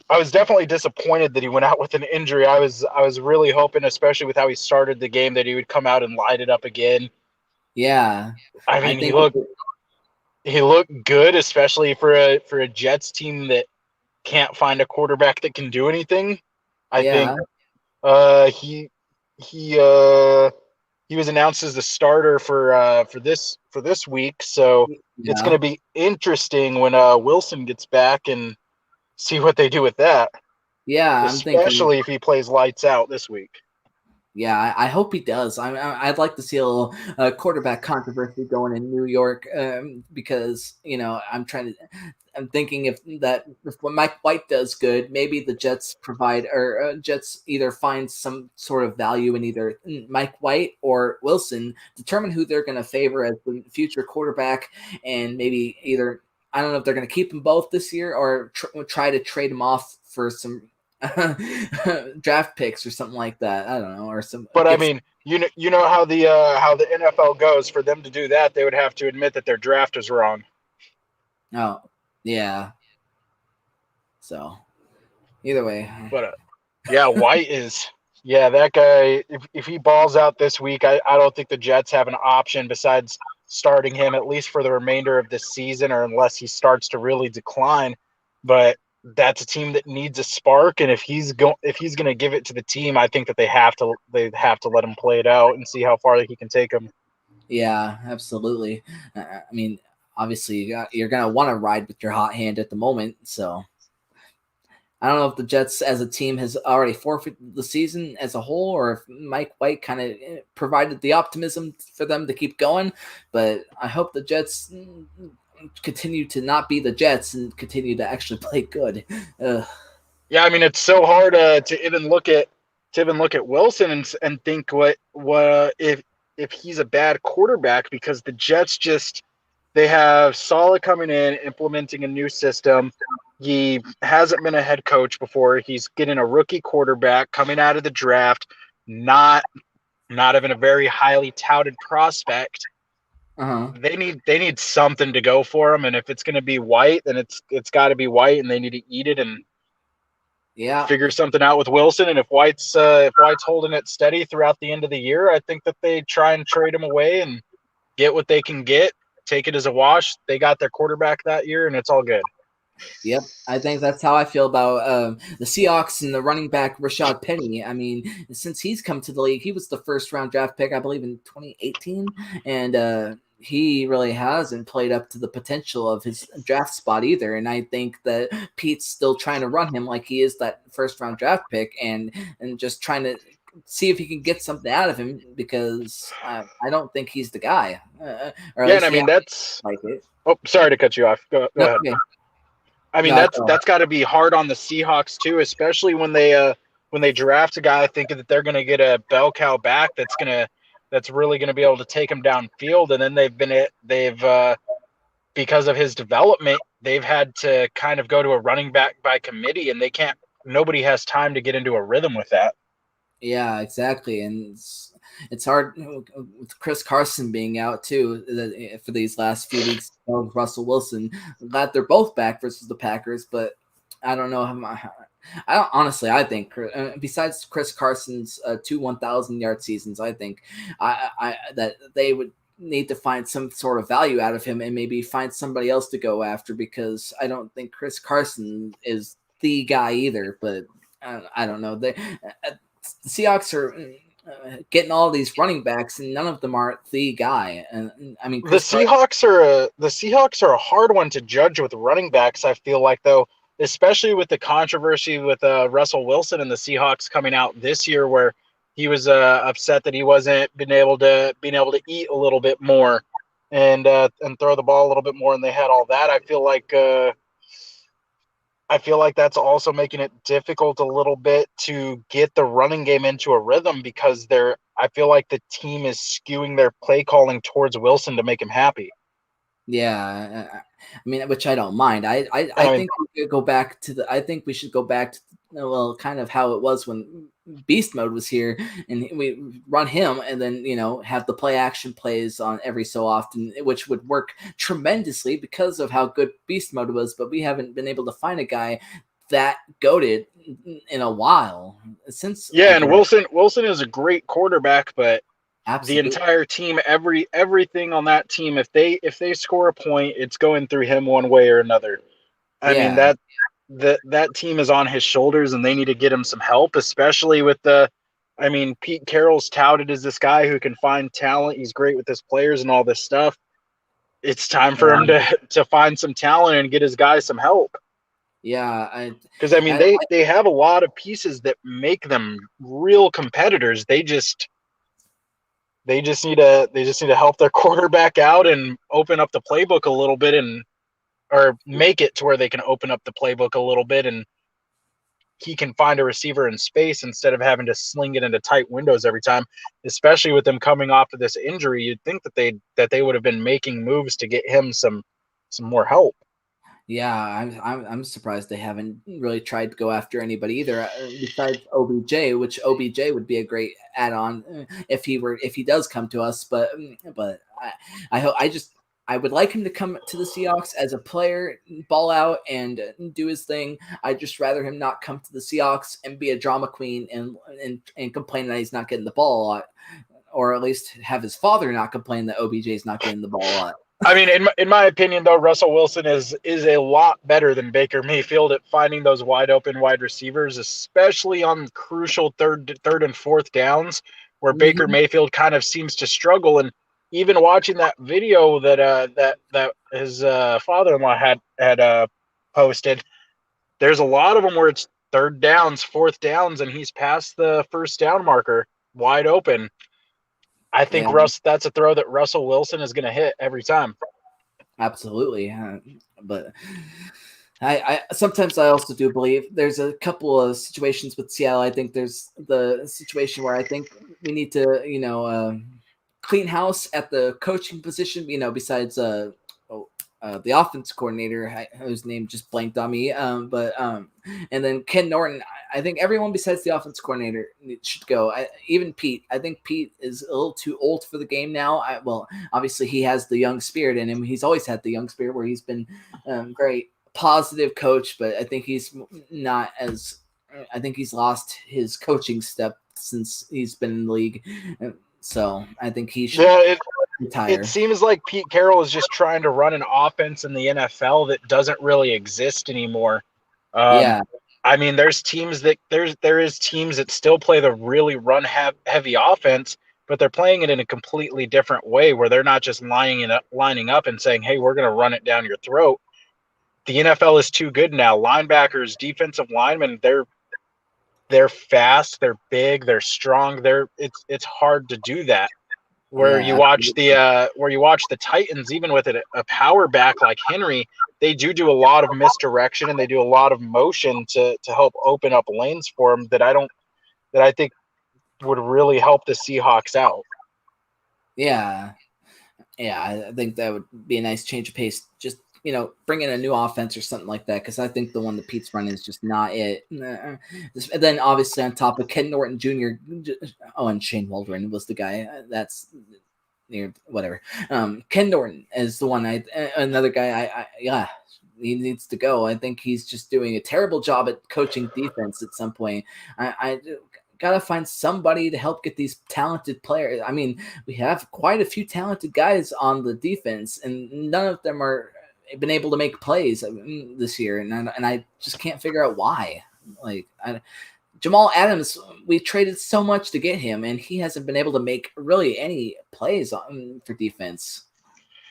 I was definitely disappointed that he went out with an injury. I was really hoping, especially with how he started the game, that he would come out and light it up again. Yeah, I I mean, think. he looked good, especially for a Jets team that can't find a quarterback that can do anything. I think Yeah, uh, he he uh, he was announced as the starter for this week, so it's going yeah, to be interesting when Wilson gets back and see what they do with that, yeah. I'm thinking. especially if he plays lights out this week. Yeah, I hope he does. I'd like to see a little quarterback controversy going in New York because I'm thinking if what Mike White does good, maybe the Jets provide or Jets either find some sort of value in either Mike White or Wilson, determine who they're going to favor as the future quarterback, and maybe either I don't know if they're going to keep them both this year or try to trade them off for some draft picks or something like that. I don't know, or some But I gifts. mean, you know how the NFL goes. For them to do that, they would have to admit that their draft is wrong. Oh, yeah. So either way, But yeah, White is yeah that guy. If he balls out this week, I don't think the Jets have an option besides starting him at least for the remainder of the season, or unless he starts to really decline. But that's a team that needs a spark, and if he's going to give it to the team, I think that they have to let him play it out and see how far he can take him. yeah, absolutely. I mean, obviously, you're gonna want to ride with your hot hand at the moment. So I don't know if the Jets as a team has already forfeited the season as a whole, or if Mike White kind of provided the optimism for them to keep going. But I hope the Jets continue to not be the Jets and continue to actually play good. Yeah, I mean it's so hard to even look at Wilson and think what if he's a bad quarterback, because the Jets just they have Saleh coming in implementing a new system. He hasn't been a head coach before. He's getting a rookie quarterback coming out of the draft, not not even a very highly touted prospect. Uh-huh. They need something to go for him, and if it's going to be White, then it's got to be White, and they need to eat it and Yeah. figure something out with Wilson. And if White's holding it steady throughout the end of the year, I think that they try and trade him away and get what they can get. Take it as a wash. They got their quarterback that year, and it's all good. Yep, I think that's how I feel about the Seahawks and the running back Rashad Penny. I mean, since he's come to the league, he was the first round draft pick, I believe, in 2018, and he really hasn't played up to the potential of his draft spot either. And I think that Pete's still trying to run him like he is that first round draft pick, and just trying to see if he can get something out of him because I don't think he's the guy, or at Yeah, and least I he mean acts that's. like it. Oh, sorry to cut you off. Go No, ahead. okay, I mean no, that's got to be hard on the Seahawks too, especially when they draft a guy thinking that they're going to get a bell cow back that's really going to be able to take them downfield, and then they've because of his development they've had to kind of go to a running back by committee, and they can't. Nobody has time to get into a rhythm with that. yeah, exactly, and it's hard with Chris Carson being out too for these last few weeks. Russell Wilson, I'm glad they're both back versus the Packers, but I don't know I don't, honestly. I think besides Chris Carson's 1,000 yard seasons, I think that they would need to find some sort of value out of him and maybe find somebody else to go after because I don't think Chris Carson is the guy either. But I don't know. The Seahawks are. getting all these running backs, and none of them are the guy. And I mean, The Seahawks are a hard one to judge with running backs. I feel like, though, especially with the controversy with Russell Wilson and the Seahawks coming out this year, where he was upset that he wasn't being able to eat a little bit more and throw the ball a little bit more, and they had all that. I feel like that's also making it difficult a little bit to get the running game into a rhythm because I feel like the team is skewing their play calling towards Wilson to make him happy. Yeah, I mean, which I don't mind. I think we should go back to I think we should go back to kind of how it was when Beast Mode was here, and we run him, and then have the play action plays on every so often, which would work tremendously because of how good Beast Mode was. But we haven't been able to find a guy that goated in a while since. Yeah, and Wilson is a great quarterback, but absolutely. the entire team, everything on that team, if they score a point, it's going through him one way or another. I mean that team is on his shoulders, and they need to get him some help, especially with Pete Carroll's touted as this guy who can find talent. He's great with his players and all this stuff. It's time for him to find some talent and get his guys some help. Yeah, because they have a lot of pieces that make them real competitors. They just need to help their quarterback out and open up the playbook a little bit, or make it to where they can open up the playbook a little bit, and he can find a receiver in space instead of having to sling it into tight windows every time. Especially with them coming off of this injury, you'd think that they would have been making moves to get him some more help. Yeah, I'm surprised they haven't really tried to go after anybody either besides OBJ, which OBJ would be a great add-on if he does come to us. But I would like him to come to the Seahawks as a player, ball out and do his thing. I'd just rather him not come to the Seahawks and be a drama queen and complain that he's not getting the ball a lot, or at least have his father not complain that OBJ is not getting the ball a lot. I mean, in my opinion, though, Russell Wilson is a lot better than Baker Mayfield at finding those wide open wide receivers, especially on crucial third and fourth downs, where Baker Mayfield kind of seems to struggle. And even watching that video that his father-in-law had posted, there's a lot of them where it's third downs, fourth downs, and he's past the first down marker, wide open. I think that's a throw that Russell Wilson is going to hit every time. Absolutely, but I sometimes I also do believe there's a couple of situations with Seattle. I think there's the situation where I think we need to clean house at the coaching position. Besides the offense coordinator whose name just blanked on me. And then Ken Norton. I think everyone besides the offense coordinator should go. Even Pete. I think Pete is a little too old for the game now. Obviously he has the young spirit in him. He's always had the young spirit where he's been great, positive coach, but I think he's not as. I think he's lost his coaching step since he's been in the league. So I think he should. Yeah, it seems like Pete Carroll is just trying to run an offense in the NFL that doesn't really exist anymore. I mean, there is teams that still play the really run heavy offense, but they're playing it in a completely different way, where they're not just lining up and saying, "Hey, we're going to run it down your throat." The NFL is too good now. Linebackers, defensive linemen, they're fast, they're big, they're strong. It's hard to do that. Where you watch the Titans, even with a power back like Henry, they do a lot of misdirection and they do a lot of motion to help open up lanes for them that I think would really help the Seahawks out. Yeah, I think that would be a nice change of pace. Just bring in a new offense or something like that, because I think the one that Pete's running is just not it. And then obviously on top of Ken Norton Jr. And Shane Waldron was the guy. That's whatever. Ken Norton is the one. Another guy. He needs to go. I think he's just doing a terrible job at coaching defense at some point. I gotta find somebody to help get these talented players. I mean, we have quite a few talented guys on the defense, and none of them are been able to make plays this year, and I just can't figure out why. Jamal Adams, we traded so much to get him, and he hasn't been able to make really any plays for defense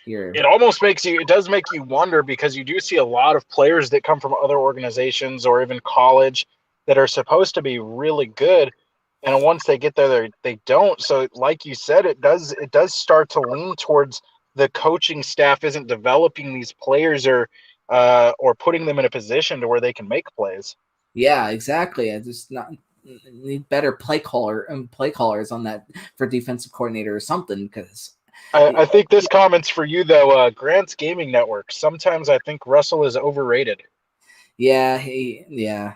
here. It does make you wonder, because you do see a lot of players that come from other organizations or even college that are supposed to be really good, and once they get there, they don't. So like you said, it does start to lean towards the coaching staff isn't developing these players or putting them in a position to where they can make plays. Yeah, exactly. I just need better play callers on that for defensive coordinator or something, because I think this comment's for you though. Grant's Gaming Network. Sometimes I think Russell is overrated. yeah.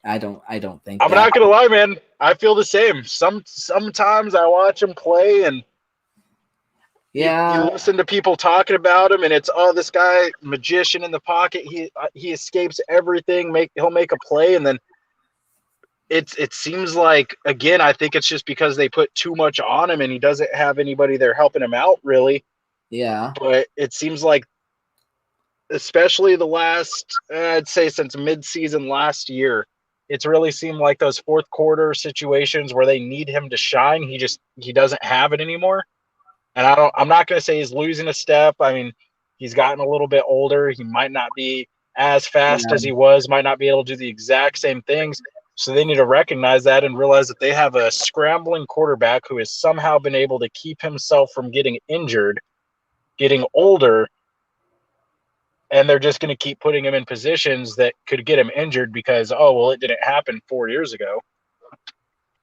I don't think I'm that. not gonna lie, man. I feel the same. Sometimes I watch him play, and you listen to people talking about him, and it's this guy magician in the pocket. He escapes everything. He'll make a play, and then it seems like, again, I think it's just because they put too much on him, and he doesn't have anybody there helping him out really. Yeah. But it seems like, especially the last, I'd say since mid-season last year, it's really seemed like those fourth quarter situations where they need him to shine, he doesn't have it anymore. And I'm not going to say he's losing a step. I mean, he's gotten a little bit older. He might not be as fast as he was, might not be able to do the exact same things. So they need to recognize that and realize that they have a scrambling quarterback who has somehow been able to keep himself from getting injured, getting older, and they're just going to keep putting him in positions that could get him injured because, it didn't happen 4 years ago.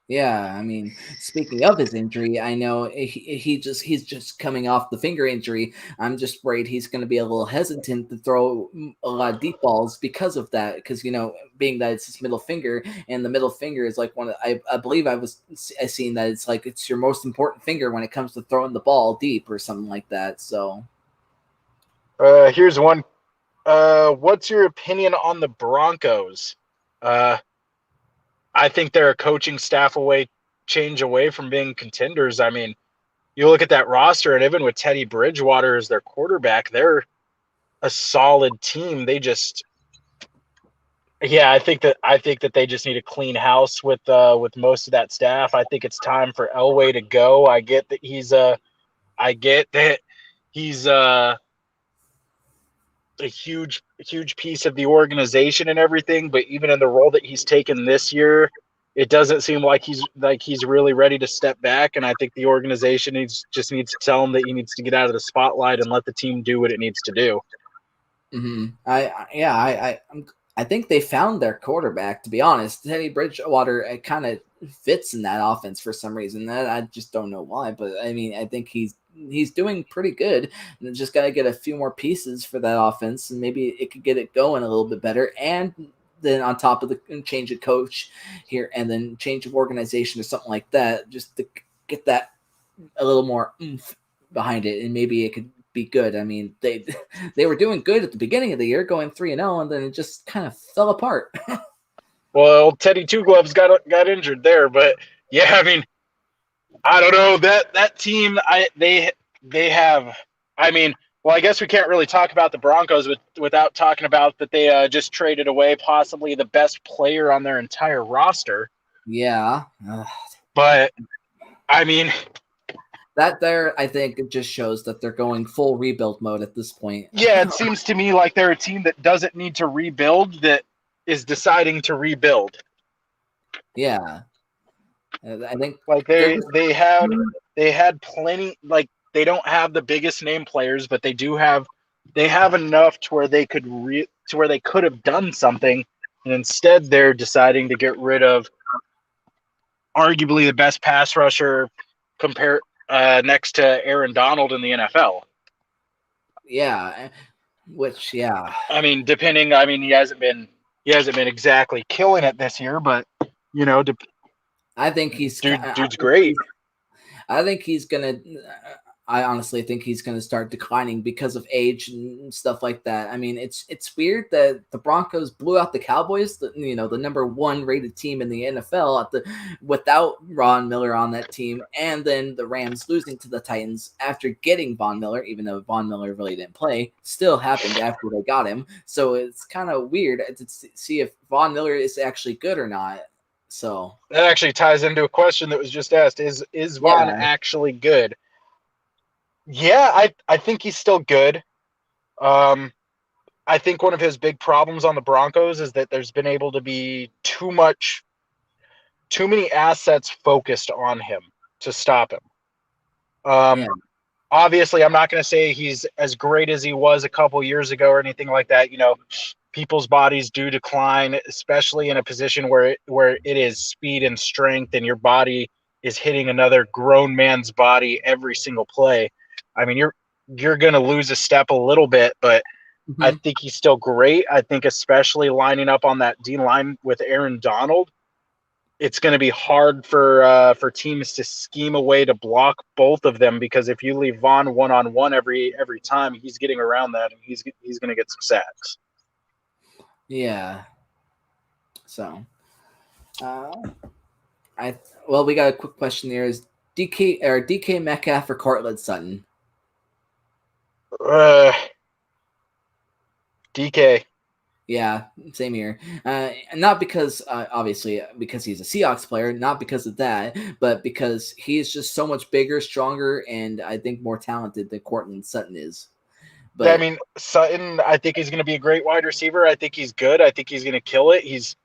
Yeah, I mean, speaking of his injury, I know he's just coming off the finger injury. I'm just worried he's going to be a little hesitant to throw a lot of deep balls because of that. Because being that it's his middle finger, and the middle finger is like I believe I seen that it's your most important finger when it comes to throwing the ball deep or something like that. So, here's one. What's your opinion on the Broncos? I think they're a coaching staff change away from being contenders. I mean, you look at that roster, and even with Teddy Bridgewater as their quarterback, they're a solid team. I think that they just need a clean house with most of that staff. I think it's time for Elway to go. I get that he's a huge piece of the organization and everything, but even in the role that he's taken this year, it doesn't seem like he's really ready to step back. And I think the organization needs to tell him that he needs to get out of the spotlight and let the team do what it needs to do. Mm-hmm. I think they found their quarterback, to be honest. Teddy Bridgewater kind of fits in that offense for some reason. I just don't know why, but I mean, I think he's doing pretty good. And just got to get a few more pieces for that offense, and maybe it could get it going a little bit better. And then on top of the change of coach here, and then change of organization or something like that, just to get that a little more oomph behind it, and maybe it could be good. I mean, they were doing good at the beginning of the year, going 3-0, and then it just kind of fell apart. Well, Teddy Two Gloves got injured there, but yeah, I mean, I don't know that team. They have. I mean, well, I guess we can't really talk about the Broncos without talking about that they just traded away possibly the best player on their entire roster. Yeah, but I mean, that there, I think it just shows that they're going full rebuild mode at this point. Yeah, it seems to me like they're a team that doesn't need to rebuild, that is deciding to rebuild. Yeah. I think like they had plenty, like they don't have the biggest name players, but they have enough to where they could have done something, and instead they're deciding to get rid of arguably the best pass rusher next to Aaron Donald in the NFL. Yeah, I mean, he hasn't been exactly killing it this year, but I think dude's great. I think he's gonna. I honestly think he's going to start declining because of age and stuff like that. I mean, it's weird that the Broncos blew out the Cowboys, the number 1 rated team in the NFL without Von Miller on that team, and then the Rams losing to the Titans after getting Von Miller, even though Von Miller really didn't play, still happened after they got him. So it's kind of weird to see if Von Miller is actually good or not. So that actually ties into a question that was just asked. Is Vaughn yeah, actually good? Yeah, I think he's still good. Um, I think one of his big problems on the Broncos is that there's been able to be too many assets focused on him to stop him. yeah, Obviously, I'm not going to say he's as great as he was a couple years ago or anything like that. You know, people's bodies do decline, especially in a position where it is speed and strength, and your body is hitting another grown man's body every single play. I mean, you're going to lose a step a little bit, but I hmm think he's still great. I think especially lining up on that D line with Aaron Donald, it's going to be hard for teams to scheme a way to block both of them, because if you leave Vaughn one on one every time, he's getting around that and he's going to get some sacks. yeah. So, uh, I well, we got a quick question there. Is DK Metcalf or Cortland Sutton? Uh, DK. Yeah, same here. Not because obviously because he's a Seahawks player, not because of that, but because he is just so much bigger, stronger, and I think more talented than Cortland Sutton is. Yeah, I But mean Sutton. I think he's going to be a great wide receiver. I think he's good. I think he's going to kill it.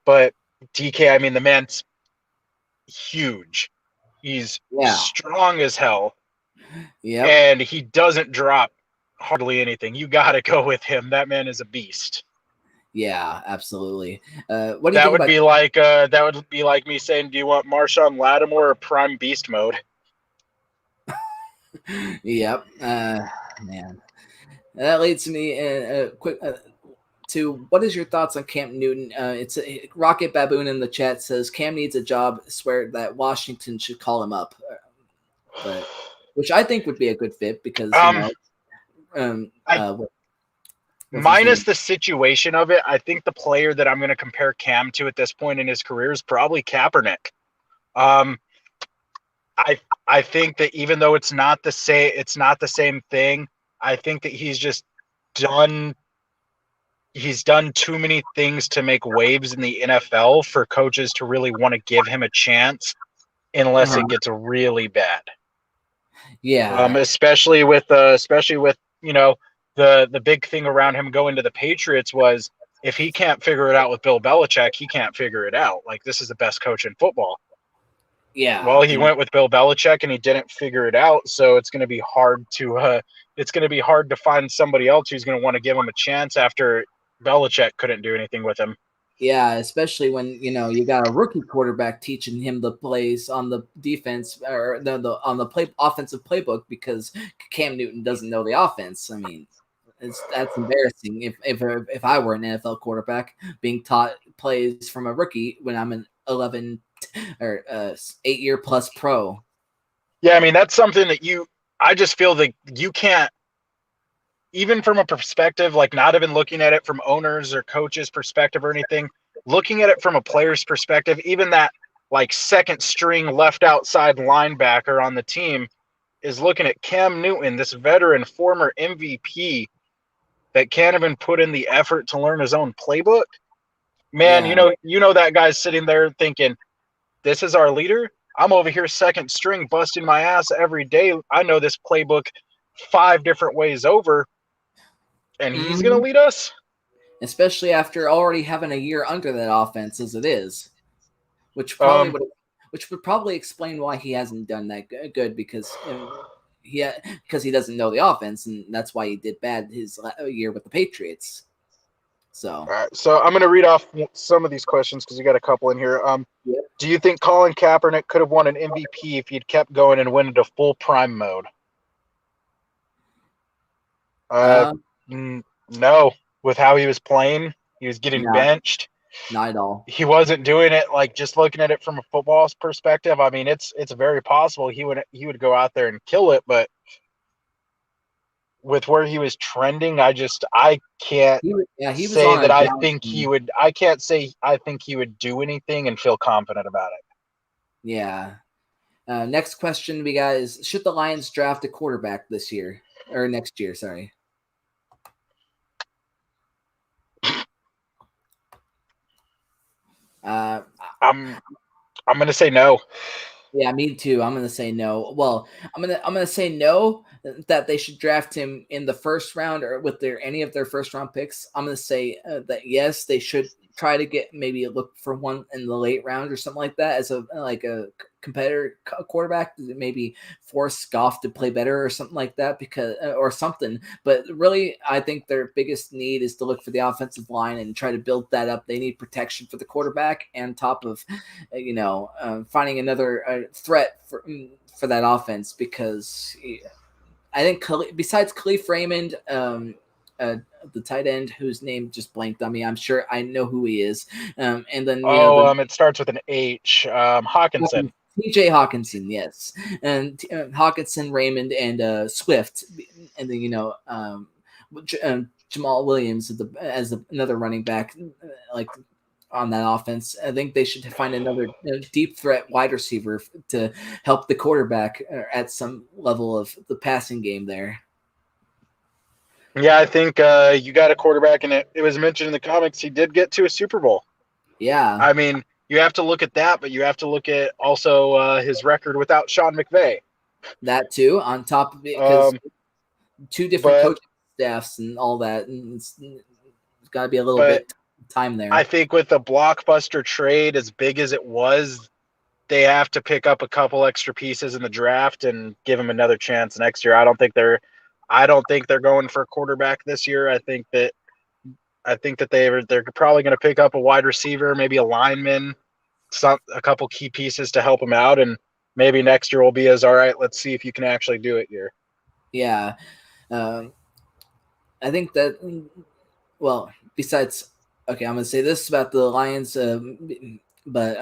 But DK. I mean, the man's huge. He's yeah, strong as hell, yep, and he doesn't drop hardly anything. You got to go with him. That man is a beast. yeah, absolutely. What do you That think would about? be like me saying, "Do you want Marshawn Lattimore or Prime Beast mode?" Yep, man, that leads me quick. To what is your thoughts on Cam Newton? It's a, Rocket Baboon in the chat says Cam needs a job. Swear that Washington should call him up, but which I think would be a good fit because Um, um, I uh, what, what's his minus name? the situation of it, I think the player that I'm going to compare Cam to at this point in his career is probably Kaepernick. Um, I I think that even though it's not the same thing. I think that done he's done too many things to make waves in the NFL for coaches to really want to give him a chance unless Uh-huh. it gets really bad. Yeah, Especially with the big thing around him going to the Patriots was, if he can't figure it out with Bill Belichick, he can't figure it out. Like, this is the best coach in football. Well, yeah, he went with Bill Belichick and he didn't figure it out, so it's going to be hard to find somebody else who's going to want to give him a chance after Belichick couldn't do anything with him. yeah. Especially when you got a rookie quarterback teaching him the plays on the defense or the on the offensive playbook because Cam Newton doesn't know the offense. I mean, that's embarrassing. If I were an NFL quarterback being taught plays from a rookie when I'm an 11 or 8-year plus pro. Yeah, I mean, that's something that I just feel that you can't, even from a perspective, like, not even looking at it from owners or coaches perspective or anything, looking at it from a player's perspective, even that like second string left outside linebacker on the team is looking at Cam Newton, this veteran former MVP that can't even put in the effort to learn his own playbook. Man, Yeah. that guy's sitting there thinking, this is our leader. I'm over here second string busting my ass every day. I know this playbook 5 different ways over, and he's going Mhm. to lead us. Especially after already having a year under that offense as it is, which probably Um, would which would probably explain why he hasn't done that good because because he doesn't know the offense and that's why he did bad his year with the Patriots. So all right, so I'm going to read off some of these questions because you got a couple in here. yep. Do you think Colin Kaepernick could have won an MVP if he'd kept going and went into full prime mode? Uh, Um, no. With how he was playing, he was getting not benched. not at all. He wasn't doing it, like, just looking at it from a football perspective. I mean, it's very possible he would go out there and kill it, but with where he was trending, I can't He was say on a that down. I can't say I think he would do anything and feel confident about it. Yeah. Next question we got is: should the Lions draft a quarterback this year or next year? Sorry. Uh, I'm gonna say no. Yeah, me too. I'm gonna say no. Well, I'm gonna say no that they should draft him in the first round or with any of their first round picks. I'm gonna say that yes, they should try to get maybe look for one in the late round or something like that as a competitor quarterback. Maybe force Goff to play better or something like that because or something. But really, I think their biggest need is to look for the offensive line and try to build that up. They need protection for the quarterback and top of finding another threat for that offense because I think besides Khalif Raymond, the tight end whose name just blanked on me, I'm sure I know who he is. And then It starts with an H. Hawkinson. TJ Hawkinson, yes, and Hawkinson, Raymond, and Swift, and then Jamal Williams as another running back, like on that offense. I think they should find another deep threat wide receiver to help the quarterback at some level of the passing game there. Yeah, I think you got a quarterback, and it was mentioned in the comics he did get to a Super Bowl. Yeah. I mean, you have to look at that, but you have to look at also his record without Sean McVay. That too, on top of it, because two different coaching staffs and all that, and it's got to be a little bit time there. I think with the blockbuster trade, as big as it was, they have to pick up a couple extra pieces in the draft and give him another chance next year. I don't think they're going for a quarterback this year. I think that they're probably going to pick up a wide receiver, maybe a lineman, a couple key pieces to help him out, and maybe next year will be all right. Let's see if you can actually do it here. Yeah, I think that. Well, besides, okay, I'm going to say this about the Lions, but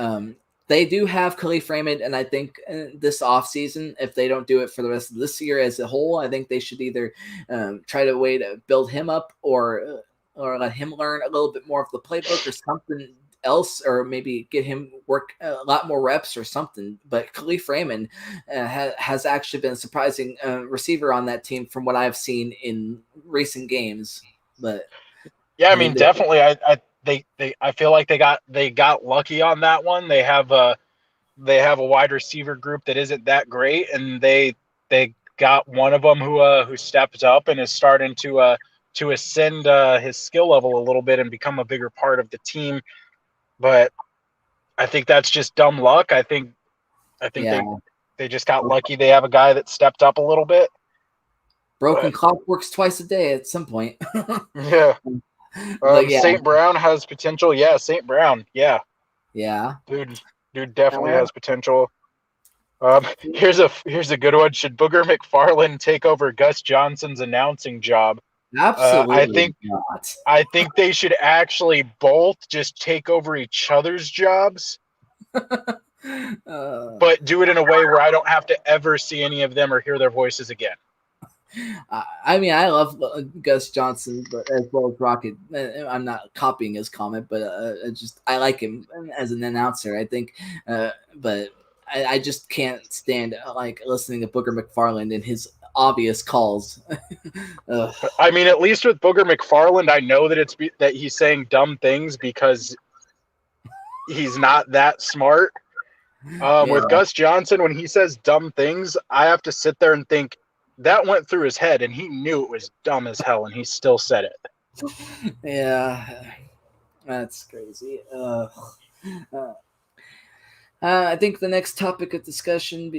they do have Khalif Raymond, and I think this offseason, if they don't do it for the rest of this year as a whole, I think they should either try to way to build him up or let him learn a little bit more of the playbook or something else, or maybe get him work a lot more reps or something. But Khalif Raymond has actually been a surprising receiver on that team from what I've seen in recent games. But yeah, I mean, definitely. I feel like they got lucky on that one. They have a wide receiver group that isn't that great, and they got one of them who stepped up and is starting to ascend his skill level a little bit and become a bigger part of the team. But I think that's just dumb luck. I think they just got lucky. They have a guy that stepped up a little bit. Broken clock works twice a day at some point. Yeah. St. Brown has potential. Yeah, St. Brown. Yeah. Yeah. Dude definitely has potential. Here's a good one. Should Booger McFarland take over Gus Johnson's announcing job? Absolutely I think they should actually both just take over each other's jobs. But do it in a way where I don't have to ever see any of them or hear their voices again. I mean, I love Gus Johnson, but as well as Rocket. I'm not copying his comment, but I like him as an announcer. I think, but I just can't stand like listening to Booger McFarland and his obvious calls. I mean, at least with Booger McFarland, I know that he's saying dumb things because he's not that smart. With Gus Johnson, when he says dumb things, I have to sit there and think that went through his head, and he knew it was dumb as hell, and he still said it. Yeah, that's crazy. I think the next topic of discussion,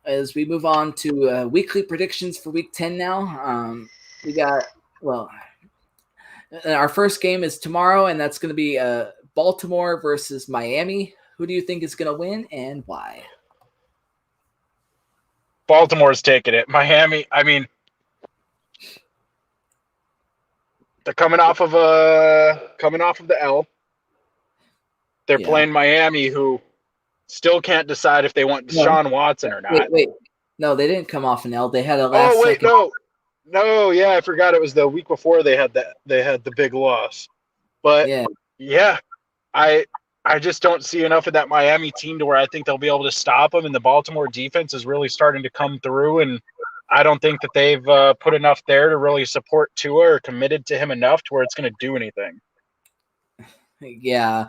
as we move on to weekly predictions for Week 10 now, we got, our first game is tomorrow, and that's going to be Baltimore versus Miami. Who do you think is going to win, and why? Baltimore's taking it. Miami, I mean, they're coming off of the L. They're playing Miami, who still can't decide if they want Deshaun Watson or not. Wait. No, they didn't come off an L. They had a last. Oh wait, no, yeah, I forgot it was the week before they had the big loss. But yeah, I just don't see enough of that Miami team to where I think they'll be able to stop them. And the Baltimore defense is really starting to come through. And I don't think that they've put enough there to really support Tua or committed to him enough to where it's going to do anything. Yeah.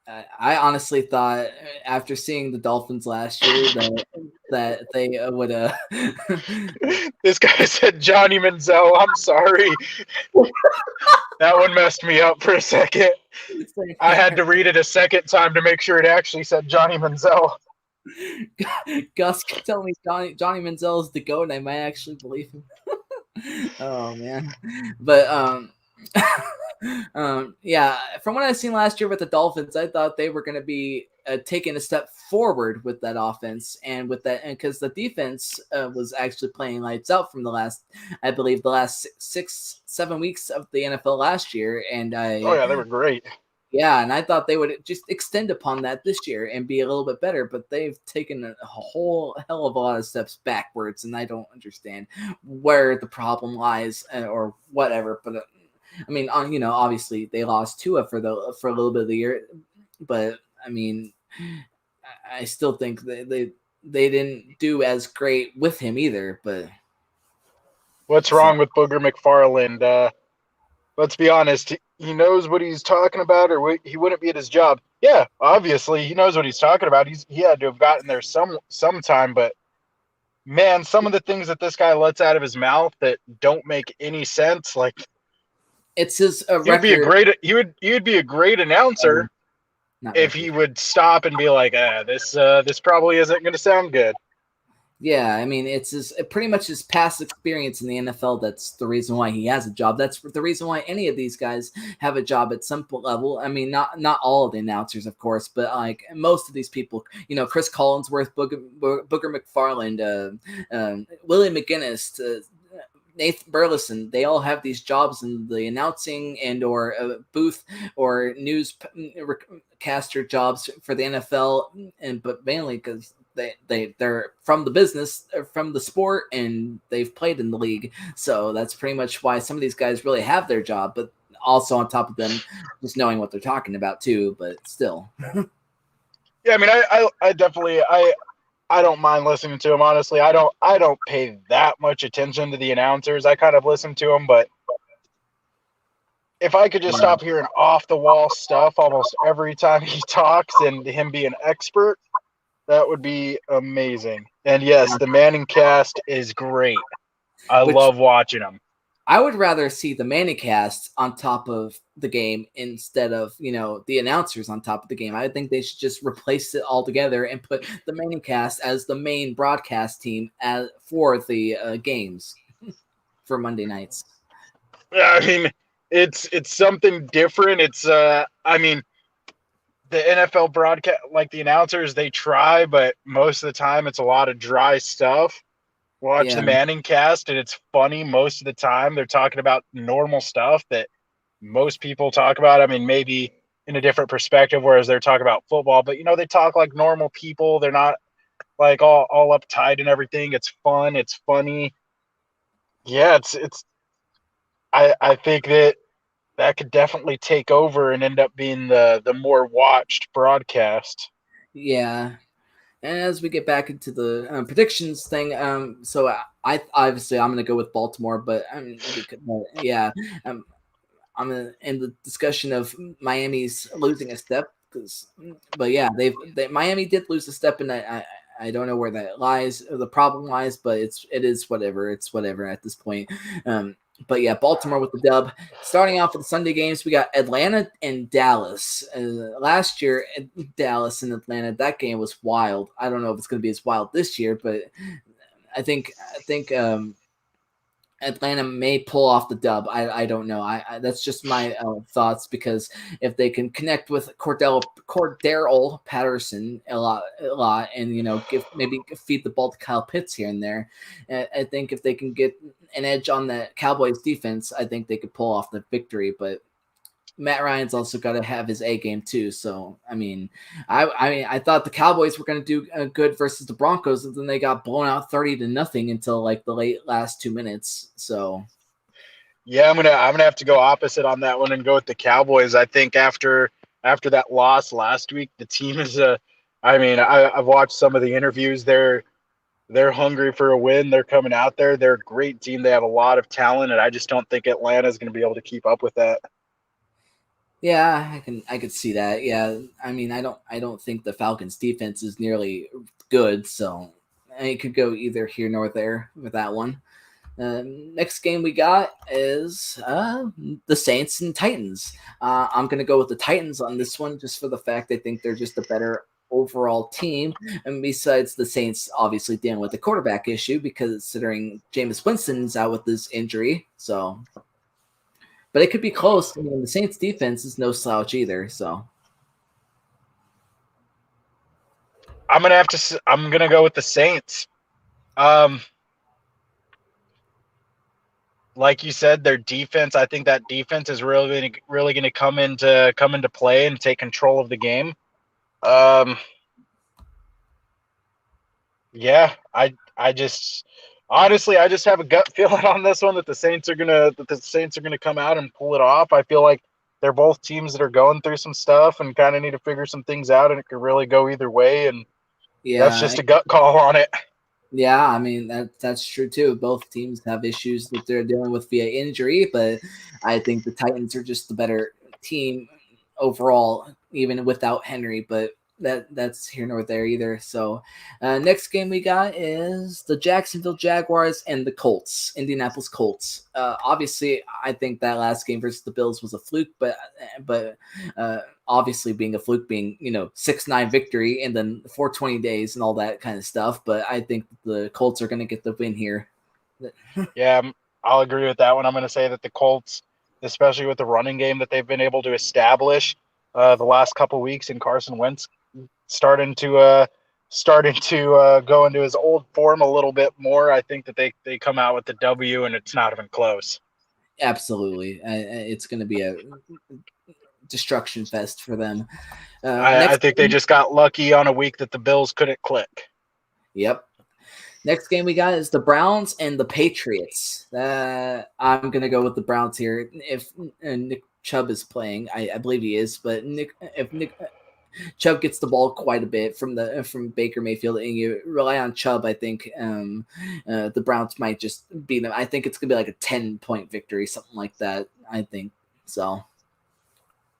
I honestly thought after seeing the Dolphins last year that they would This guy said Johnny Manziel. I'm sorry. That one messed me up for a second. I had to read it a second time to make sure it actually said Johnny Manziel. Gus tell me Johnny Manziel is the GOAT, and I might actually believe him. Oh man, but yeah, from what I've seen last year with the Dolphins, I thought they were going to be taking a step forward with that offense and with that, and because the defense was actually playing lights out from I believe the last 6-7 weeks of the NFL last year, and Oh yeah, they were great. yeah, and I thought they would just extend upon that this year and be a little bit better, but they've taken a whole hell of a lot of steps backwards, and I don't understand where the problem lies or whatever. But I mean, obviously they lost Tua for a little bit of the year, but I mean, I still think they didn't do as great with him either. But What's wrong with Booger McFarland? Let's be honest. He knows what he's talking about, or he wouldn't be at his job. Yeah, obviously he knows what he's talking about. He had to have gotten there sometime, but man, some of the things that this guy lets out of his mouth that don't make any sense. Like, it's his record. You'd be a great announcer if he would stop and be like, this probably isn't going to sound good. Yeah, I mean, it's pretty much his past experience in the NFL that's the reason why he has a job. That's the reason why any of these guys have a job at some level. I mean, not all of the announcers, of course, but like most of these people, Chris Collinsworth, Booger McFarland, Willie McGinnis, Nathan Burleson, they all have these jobs in the announcing and or booth or newscaster jobs for the NFL, but mainly because they're from the business, from the sport, and they've played in the league. So that's pretty much why some of these guys really have their job, but also on top of them just knowing what they're talking about too, but still. Yeah, I mean, I definitely I don't mind listening to them. Honestly, I don't pay that much attention to the announcers. I kind of listen to them, but if I could just stop hearing off the wall stuff almost every time he talks and him be an expert, that would be amazing. And yes, the Manning cast is great. I love watching them. I would rather see the Manicast on top of the game instead of, the announcers on top of the game. I think they should just replace it altogether and put the Manicast as the main broadcast team for the games for Monday nights. I mean, it's something different. It's I mean, the NFL broadcast, like the announcers, they try, but most of the time it's a lot of dry stuff. Watch the Manning cast, and it's funny most of the time. They're talking about normal stuff that most people talk about. I mean, maybe in a different perspective, whereas they're talking about football, but they talk like normal people. They're not like all uptight and everything. It's fun. It's funny. Yeah, I think that could definitely take over and end up being the more watched broadcast. Yeah. And as we get back into the predictions thing, so I obviously I'm going to go with Baltimore, but I'm in the discussion of Miami's losing a step, but yeah, Miami did lose a step, and I don't know where that lies, or the problem lies, but it is whatever. It's whatever at this point. But yeah, Baltimore with the dub. Starting off with the Sunday games, we got Atlanta and Dallas. Last year, Dallas and Atlanta, that game was wild. I don't know if it's going to be as wild this year, but I think Atlanta may pull off the dub. I don't know. That's just my thoughts, because if they can connect with Cordero Patterson a lot, and maybe feed the ball to Kyle Pitts here and there, I think if they can get an edge on the Cowboys defense, I think they could pull off the victory. But Matt Ryan's also got to have his A game too. So I mean, I thought the Cowboys were going to do good versus the Broncos, and then they got blown out 30-0 until like the last 2 minutes. So yeah, I'm gonna have to go opposite on that one and go with the Cowboys. I think after that loss last week, the team is I mean, I've watched some of the interviews. They're hungry for a win. They're coming out there. They're a great team. They have a lot of talent, and I just don't think Atlanta is going to be able to keep up with that. Yeah, I could see that. Yeah, I mean, I don't think the Falcons' defense is nearly good, so it could go either here nor there with that one. Next game we got is the Saints and Titans. I'm gonna go with the Titans on this one, just for the fact I think they're just a better overall team. And besides the Saints, obviously dealing with the quarterback issue, because considering Jameis Winston's out with this injury, so. But it could be close. I mean, the Saints defense is no slouch either. So I'm gonna go with the Saints. Um, like you said, their defense. I think that defense is really going to come into play and take control of the game. Um, yeah, I just honestly I just have a gut feeling on this one that the Saints are gonna come out and pull it off. I feel like they're both teams that are going through some stuff and kind of need to figure some things out, and it could really go either way. And that's yeah, just a gut call on it. yeah. I mean that's true too. Both teams have issues that they're dealing with via injury, but I think the Titans are just the better team overall, even without Henry. But that's here nor there either. So next game we got is the Jacksonville Jaguars and the Colts, Indianapolis Colts. Obviously, I think that last game versus the Bills was a fluke, but obviously being a fluke, being 6-9 victory and then 420 days and all that kind of stuff. But I think the Colts are going to get the win here. Yeah, I'll agree with that one. I'm going to say that the Colts, especially with the running game that they've been able to establish the last couple weeks, and Carson Wentz starting to go into his old form a little bit more. I think that they come out with the W, and it's not even close. Absolutely, it's going to be a destruction fest for them. I Next think they game, just got lucky on a week that the Bills couldn't click. yep. Next game we got is the Browns and the Patriots. I'm gonna go with the Browns here. If Nick Chubb is playing, I believe he is, but if Nick Chubb gets the ball quite a bit from Baker Mayfield, and you rely on Chubb, I think the Browns might just beat them. I think it's gonna be like a 10-point victory, something like that. I think so.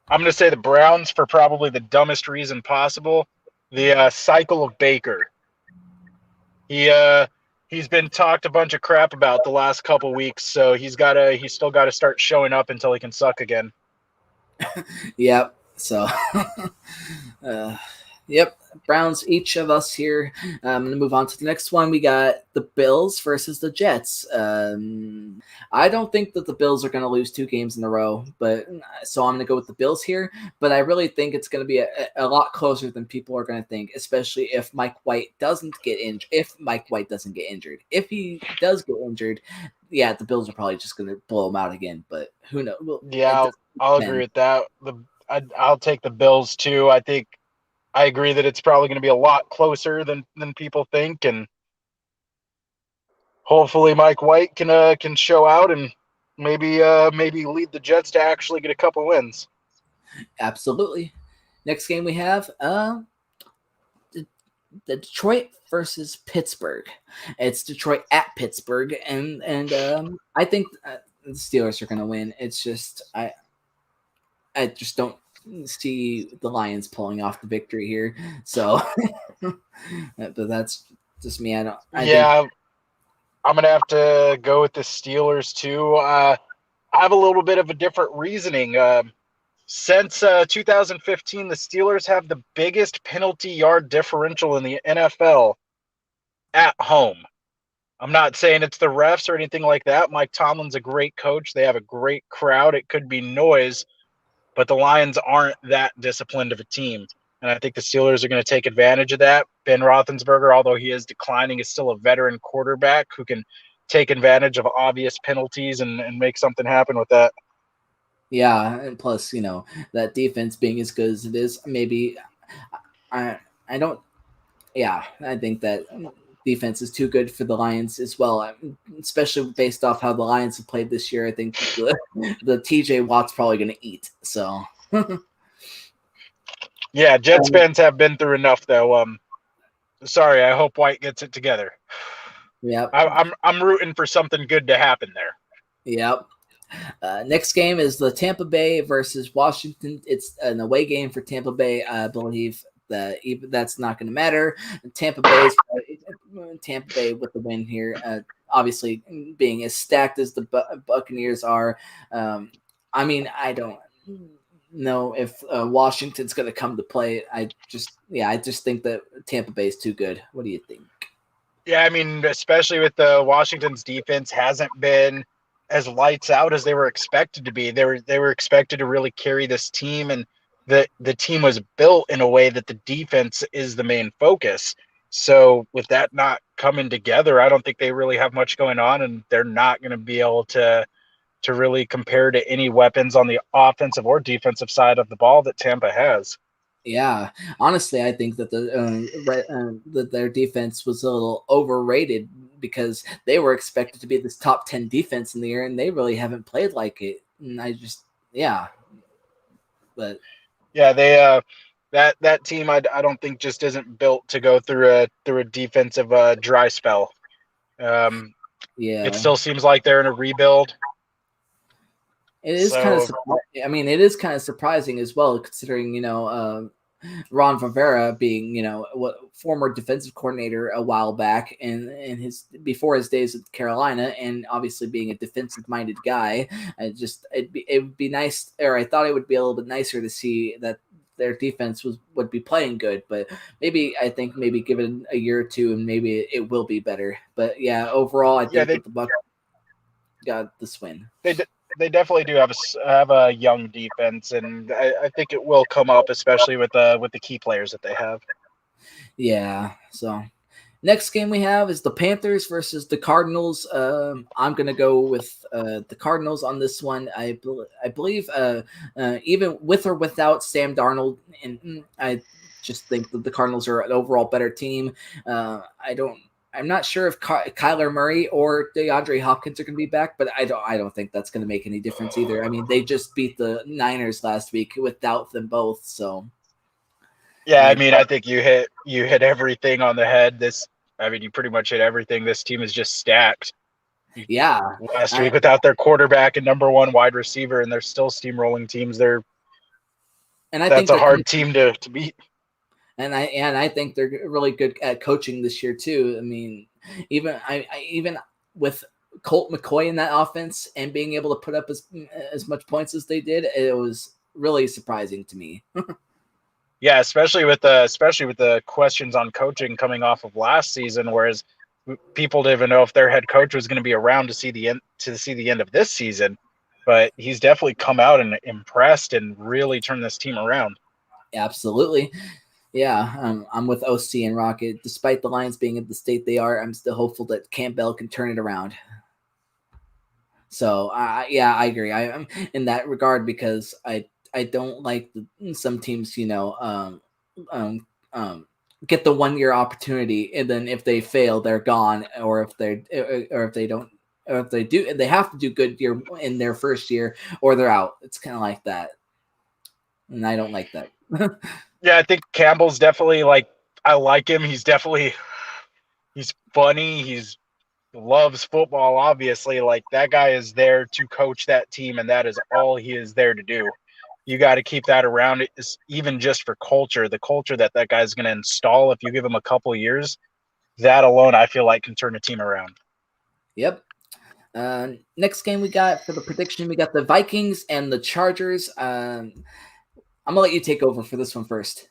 I'm going to say the Browns for probably the dumbest reason possible: the cycle of Baker. He he's been talked a bunch of crap about the last couple weeks, so he's still got to start showing up until he can suck again. Yep. So, uh, yep. Browns, each of us here. I'm going to move on to the next one. We got the Bills versus the Jets. I don't think that the Bills are going to lose 2 games in a row, but so I'm going to go with the Bills here. But I really think it's going to be a lot closer than people are going to think, especially if Mike White doesn't get injured. If Mike White doesn't get injured, if he does get injured, yeah, the Bills are probably just going to blow him out again. But who knows? Well, Yeah, it I'll agree depends. with that. I'll take the Bills too. I agree that it's probably going to be a lot closer than people think, and hopefully Mike White can show out and maybe lead the Jets to actually get a couple wins. Absolutely. Next game we have the Detroit versus Pittsburgh. It's Detroit at Pittsburgh, and I think the Steelers are going to win. It's just I just don't see the Lions pulling off the victory here. So, but that's just me. I think Yeah, I'm gonna have to go with the Steelers too. I have a little bit of a different reasoning. Since 2015, the Steelers have the biggest penalty yard differential in the NFL at home. I'm not saying it's the refs or anything like that. Mike Tomlin's a great coach. They have a great crowd. It could be noise, but the Lions aren't that disciplined of a team. And I think the Steelers are going to take advantage of that. Ben Roethlisberger, although he is declining, is still a veteran quarterback who can take advantage of obvious penalties and make something happen with that. yeah, and plus that defense being as good as it is, maybe I don't. Yeah, I think that defense is too good for the Lions as well, especially based off how the Lions have played this year. I think the TJ Watt's probably going to eat. So, Yeah, Jets fans have been through enough, though. Sorry, I hope White gets it together. yep, I'm rooting for something good to happen there. yep. Next game is the Tampa Bay versus Washington. It's an away game for Tampa Bay. I believe that that's not going to matter. Tampa Bay with the win here. Obviously, being as stacked as the Buccaneers are, I mean, I don't know if Washington's going to come to play. I just think that Tampa Bay is too good. What do you think? Yeah, I mean, especially with the Washington's defense hasn't been as lights out as they were expected to be. They were expected to really carry this team, and the team was built in a way that the defense is the main focus. So with that not coming together, I don't think they really have much going on, and they're not going to be able to really compare to any weapons on the offensive or defensive side of the ball that Tampa has. Yeah, honestly, I think that that their defense was a little overrated because they were expected to be this top 10 defense in the year, and they really haven't played like it. And yeah, but Yeah, they that team I don't think just isn't built to go through a defensive dry spell. Um, it yeah, still seems like they're in a rebuild. it is kind of. So I mean, it is kind of surprising as well, considering Ron Rivera being what former defensive coordinator a while back, and his before his days at Carolina, and obviously being a defensive minded guy. It would be nice, or I thought it would be a little bit nicer to see that their defense would be playing good, but I think maybe give it a year or two and maybe it will be better. But yeah, overall I yeah, think that the Bucs got this win. they they definitely do have a young defense, and I think it will come up, especially with the key players that they have. Yeah, so next game we have is the Panthers versus the Cardinals. I'm gonna go with the Cardinals on this one. I believe even with or without Sam Darnold, and I just think that the Cardinals are an overall better team. I'm not sure if Kyler Murray or DeAndre Hopkins are going to be back, but I don't think that's going to make any difference either. I mean, they just beat the Niners last week without them both, so. Yeah, I And mean, I think you hit everything on the head. I mean, you pretty much hit everything. This team is just stacked. yeah, Last I, week without their quarterback and number one wide receiver, and they're still steamrolling teams. and I That's think a they're hard team to beat. and I think they're really good at coaching this year too. I mean, even with Colt McCoy in that offense and being able to put up as much points as they did, it was really surprising to me. Yeah, especially with the questions on coaching coming off of last season, whereas people didn't even know if their head coach was going to be around to see the end of this season. But he's definitely come out and impressed and really turned this team around. Absolutely. Yeah, I'm with OC and Rocket. Despite the Lions being in the state they are, I'm still hopeful that Campbell can turn it around. So, yeah, I agree. I'm in that regard because I don't like some teams, um, um, get the 1 year opportunity, and then if they fail, they're gone, or if they don't, or if they do, they have to do good year in their first year, or they're out. It's kind of like that, and I don't like that. Yeah, I think Campbell's definitely I like him. He's funny. He's loves football. Obviously, like that guy is there to coach that team, and that is all he is there to do. You got to keep that around, even just for culture. The culture that guy's going to install, if you give him a couple of years, that alone, I feel like can turn a team around. Yep. Next game we got for the prediction, we got the Vikings and the Chargers. I'm gonna let you take over for this one first.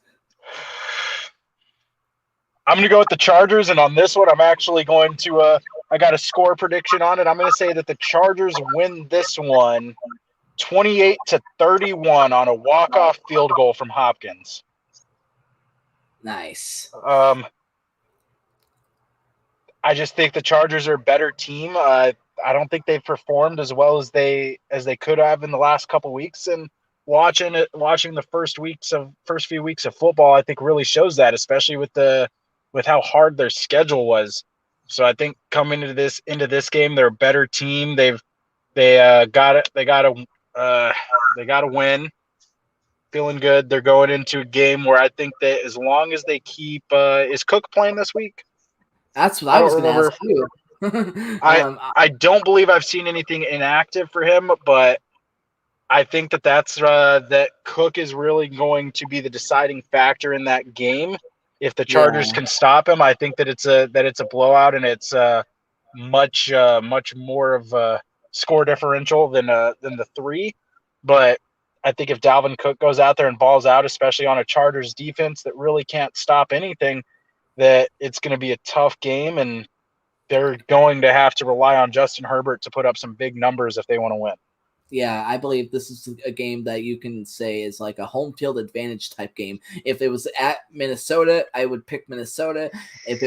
I'm going to go with the Chargers, and on this one, I'm actually going to. I got a score prediction on it. I'm going to say that the Chargers win this one, 28-31 on a walk-off field goal from Hopkins. Nice. I just think the Chargers are a better team. I don't think they've performed as well as they could have in the last couple of weeks. And watching the first few weeks of football, I think really shows that, especially with how hard their schedule was. So I think coming into this game, they're a better team. They got it. They got to win. Feeling good. They're going into a game where I think that as long as they keep is Cook playing this week? That's what I I don't was gonna remember. ask you. I don't believe I've seen anything inactive for him, but I think that Cook is really going to be the deciding factor in that game. If the Chargers can stop him, I think that it's a blowout, and it's much more of a score differential than the 3. But I think if Dalvin Cook goes out there and balls out, especially on a Chargers defense that really can't stop anything, that it's going to be a tough game, and they're going to have to rely on Justin Herbert to put up some big numbers if they want to win. Yeah, I believe this is a game that you can say is like a home field advantage type game. If it was at Minnesota, I would pick Minnesota. And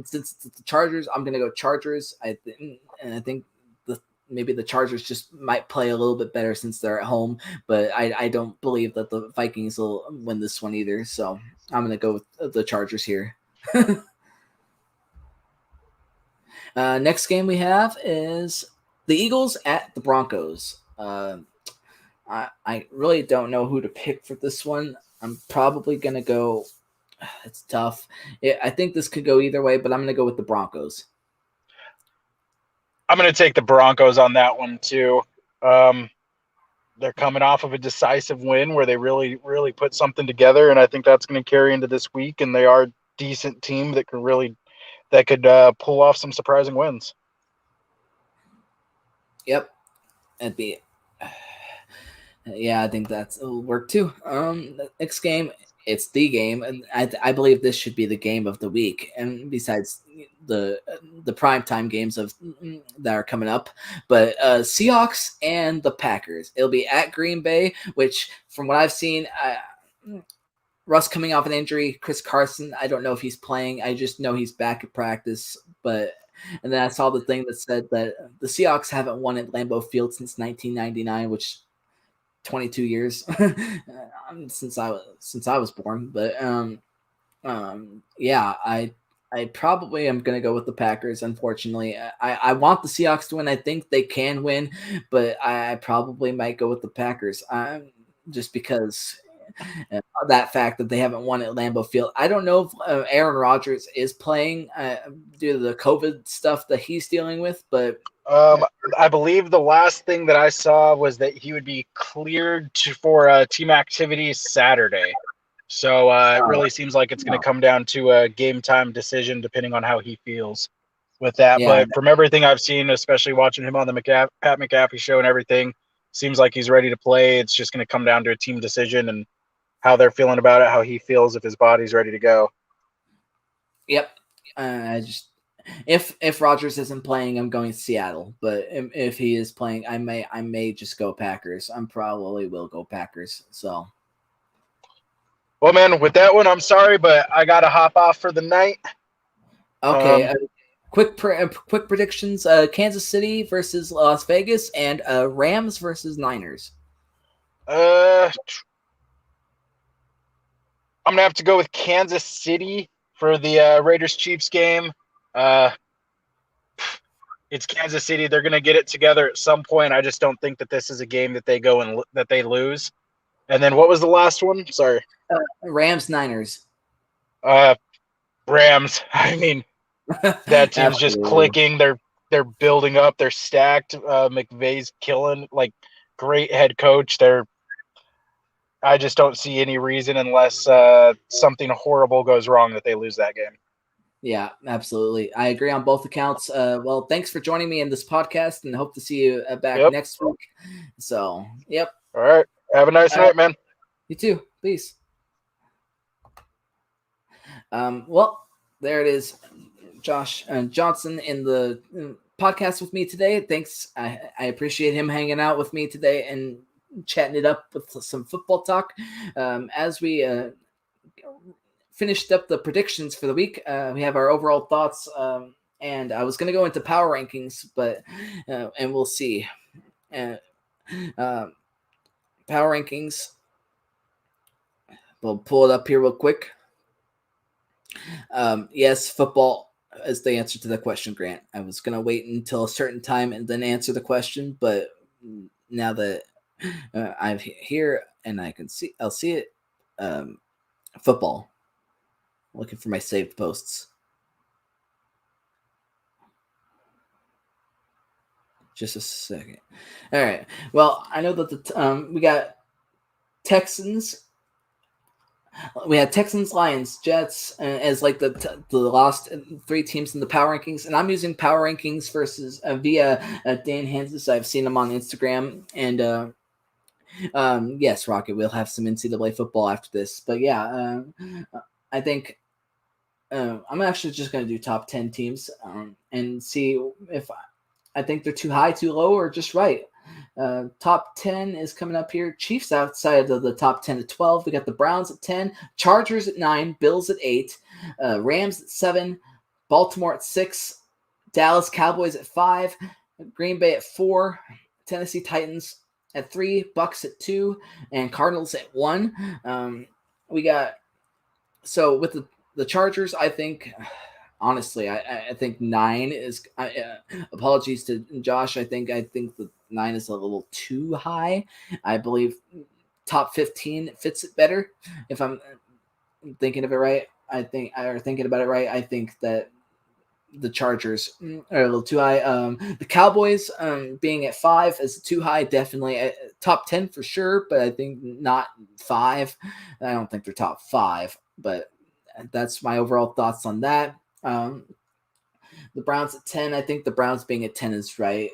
since it's the Chargers, I'm gonna go Chargers. I think maybe the Chargers just might play a little bit better since they're at home, but I don't believe that the Vikings will win this one either. So I'm gonna go with the Chargers here. Next game we have is the Eagles at the Broncos. I really don't know who to pick for this one. I'm probably going to go. It's tough. I think this could go either way, but I'm going to go with the Broncos. I'm going to take the Broncos on that one too. They're coming off of a decisive win where they really, really put something together, and I think that's going to carry into this week. And they are a decent team that could pull off some surprising wins. Yep, that'd be. Yeah, I think that'll work too. Next game, it's the game, and I believe this should be the game of the week. And besides the primetime games that are coming up, but Seahawks and the Packers. It'll be at Green Bay, which from what I've seen, Russ coming off an injury, Chris Carson, I don't know if he's playing. I just know he's back at practice, and then I saw the thing that said that the Seahawks haven't won at Lambeau Field since 1999, which 22 years since I was born. But yeah, I probably am going to go with the Packers. Unfortunately, I want the Seahawks to win. I think they can win, but I probably might go with the Packers. Just because that fact that they haven't won at Lambeau Field. I don't know if Aaron Rodgers is playing due to the COVID stuff that he's dealing with, but I believe the last thing that I saw was that he would be cleared for team activities Saturday. So it really seems like it's going to come down to a game time decision depending on how he feels with that. Yeah. But from everything I've seen, especially watching him on the Pat McAfee show and everything, seems like he's ready to play. It's just going to come down to a team decision and how they're feeling about it, how he feels, if his body's ready to go. Yep. If Rodgers isn't playing, I'm going to Seattle. But if he is playing, I may just go Packers. I'm probably will go Packers. So. Well, man, with that one, I'm sorry, but I got to hop off for the night. Okay. Quick predictions. Kansas City versus Las Vegas, and Rams versus Niners. I'm going to have to go with Kansas City for the Raiders-Chiefs game. It's Kansas City. They're going to get it together at some point. I just don't think that this is a game that they go and that they lose. And then what was the last one? Sorry. Rams, Niners. Rams. I mean, that team's just clicking. They're building up. They're stacked. McVay's killing. Like, great head coach. I just don't see any reason unless something horrible goes wrong that they lose that game. Yeah, absolutely. I agree on both accounts. Well, thanks for joining me in this podcast, and hope to see you back next week. So, yep. All right. Have a nice night, man. You too. Peace. Well, there it is. Josh Johnson in the podcast with me today. Thanks. I appreciate him hanging out with me today and chatting it up with some football talk. As we finished up the predictions for the week, we have our overall thoughts. And I was going to go into power rankings, but and we'll see. Power rankings. We'll pull it up here real quick. Yes, football is the answer to the question, Grant. I was going to wait until a certain time and then answer the question, but now that I'm here and I'll see it. Football. Looking for my saved posts. Just a second. All right. Well, I know that we got Texans. We had Texans, Lions, Jets as like the last three teams in the power rankings, and I'm using power rankings versus via Dan Hansis. I've seen him on Instagram, and yes, Rocket, we'll have some NCAA football after this, but yeah, I think I'm actually just going to do top 10 teams and see if I think they're too high, too low, or just right. Top 10 is coming up here. Chiefs outside of the top 10 at 12. We got the Browns at 10, Chargers at 9, Bills at 8, Rams at 7, Baltimore at 6, Dallas Cowboys at 5, Green Bay at 4, Tennessee Titans at 3, Bucks at 2, and Cardinals at 1. We got, so with the Chargers, I think, honestly, I think 9 is. Apologies to Josh. I think the 9 is a little too high. I believe top 15 fits it better. If I'm thinking of it right, thinking about it right. I think that the Chargers are a little too high. The Cowboys being at 5 is too high. Definitely top 10 for sure, but I think not 5. I don't think they're top 5, but that's my overall thoughts on that. The Browns at 10. I think the Browns being at 10 is right.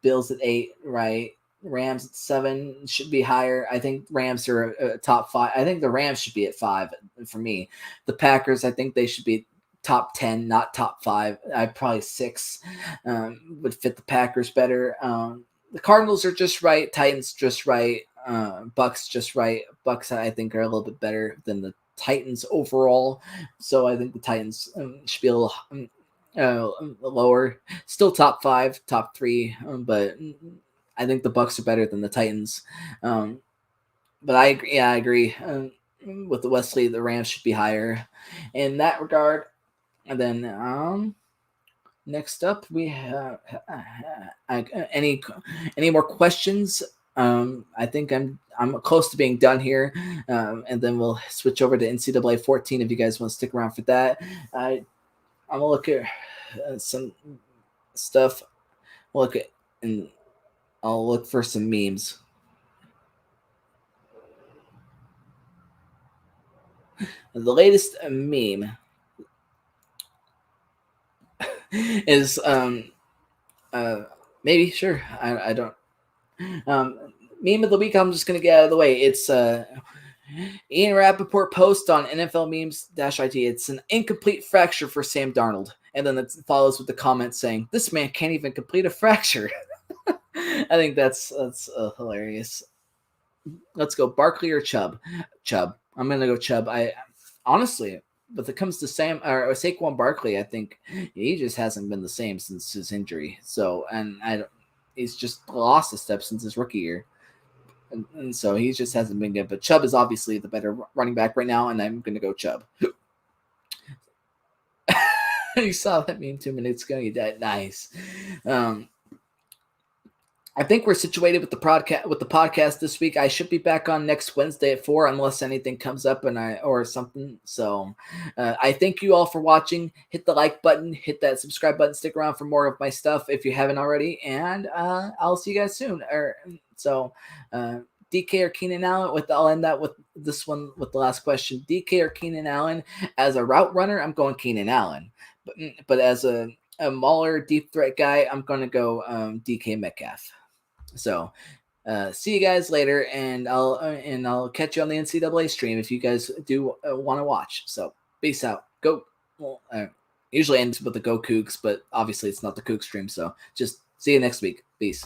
Bills at 8, right. Rams at 7 should be higher. I think Rams are a top 5. I think the Rams should be at 5 for me. The Packers, I think they should be top 10, not top 5. I'd probably 6 would fit the Packers better. The Cardinals are just right. Titans just right. Bucks just right. Bucks, I think, are a little bit better than the Titans overall. So I think the Titans should be a little lower. Still top 5, top 3, but I think the Bucks are better than the Titans. But I agree. With the Wesley, the Rams should be higher in that regard. And then next up, we have any more questions? I think I'm close to being done here, and then we'll switch over to NCAA 14 if you guys want to stick around for that. I'm gonna look at some stuff. And I'll look for some memes. The latest meme is maybe sure I don't meme of the week. I'm just gonna get out of the way. It's Ian Rappaport post on NFL memes-it. It's an incomplete fracture for Sam Darnold, and then it follows with the comment saying, "This man can't even complete a fracture." I think that's hilarious. Let's go Barkley or Chubb. I'm gonna go Chubb. I honestly, but it comes to Sam or Saquon Barkley, I think he just hasn't been the same since his injury. So, and he's just lost a step since his rookie year. And so he just hasn't been good. But Chubb is obviously the better running back right now, and I'm going to go Chubb. You saw that meme 2 minutes ago. You did. Nice. I think we're situated with the podcast this week. I should be back on next Wednesday at 4 unless anything comes up or something. So I thank you all for watching. Hit the like button, hit that subscribe button, stick around for more of my stuff if you haven't already, and I'll see you guys soon. DK or Keenan Allen? I'll end that with this one with the last question. DK or Keenan Allen? As a route runner, I'm going Keenan Allen, but as a mauler deep threat guy, I'm going to go DK Metcalf. So, see you guys later, and I'll catch you on the NCAA stream if you guys do want to watch. So, peace out. Go. Well, usually ends with the Go Cougs, but obviously it's not the Coug stream. So, just see you next week. Peace.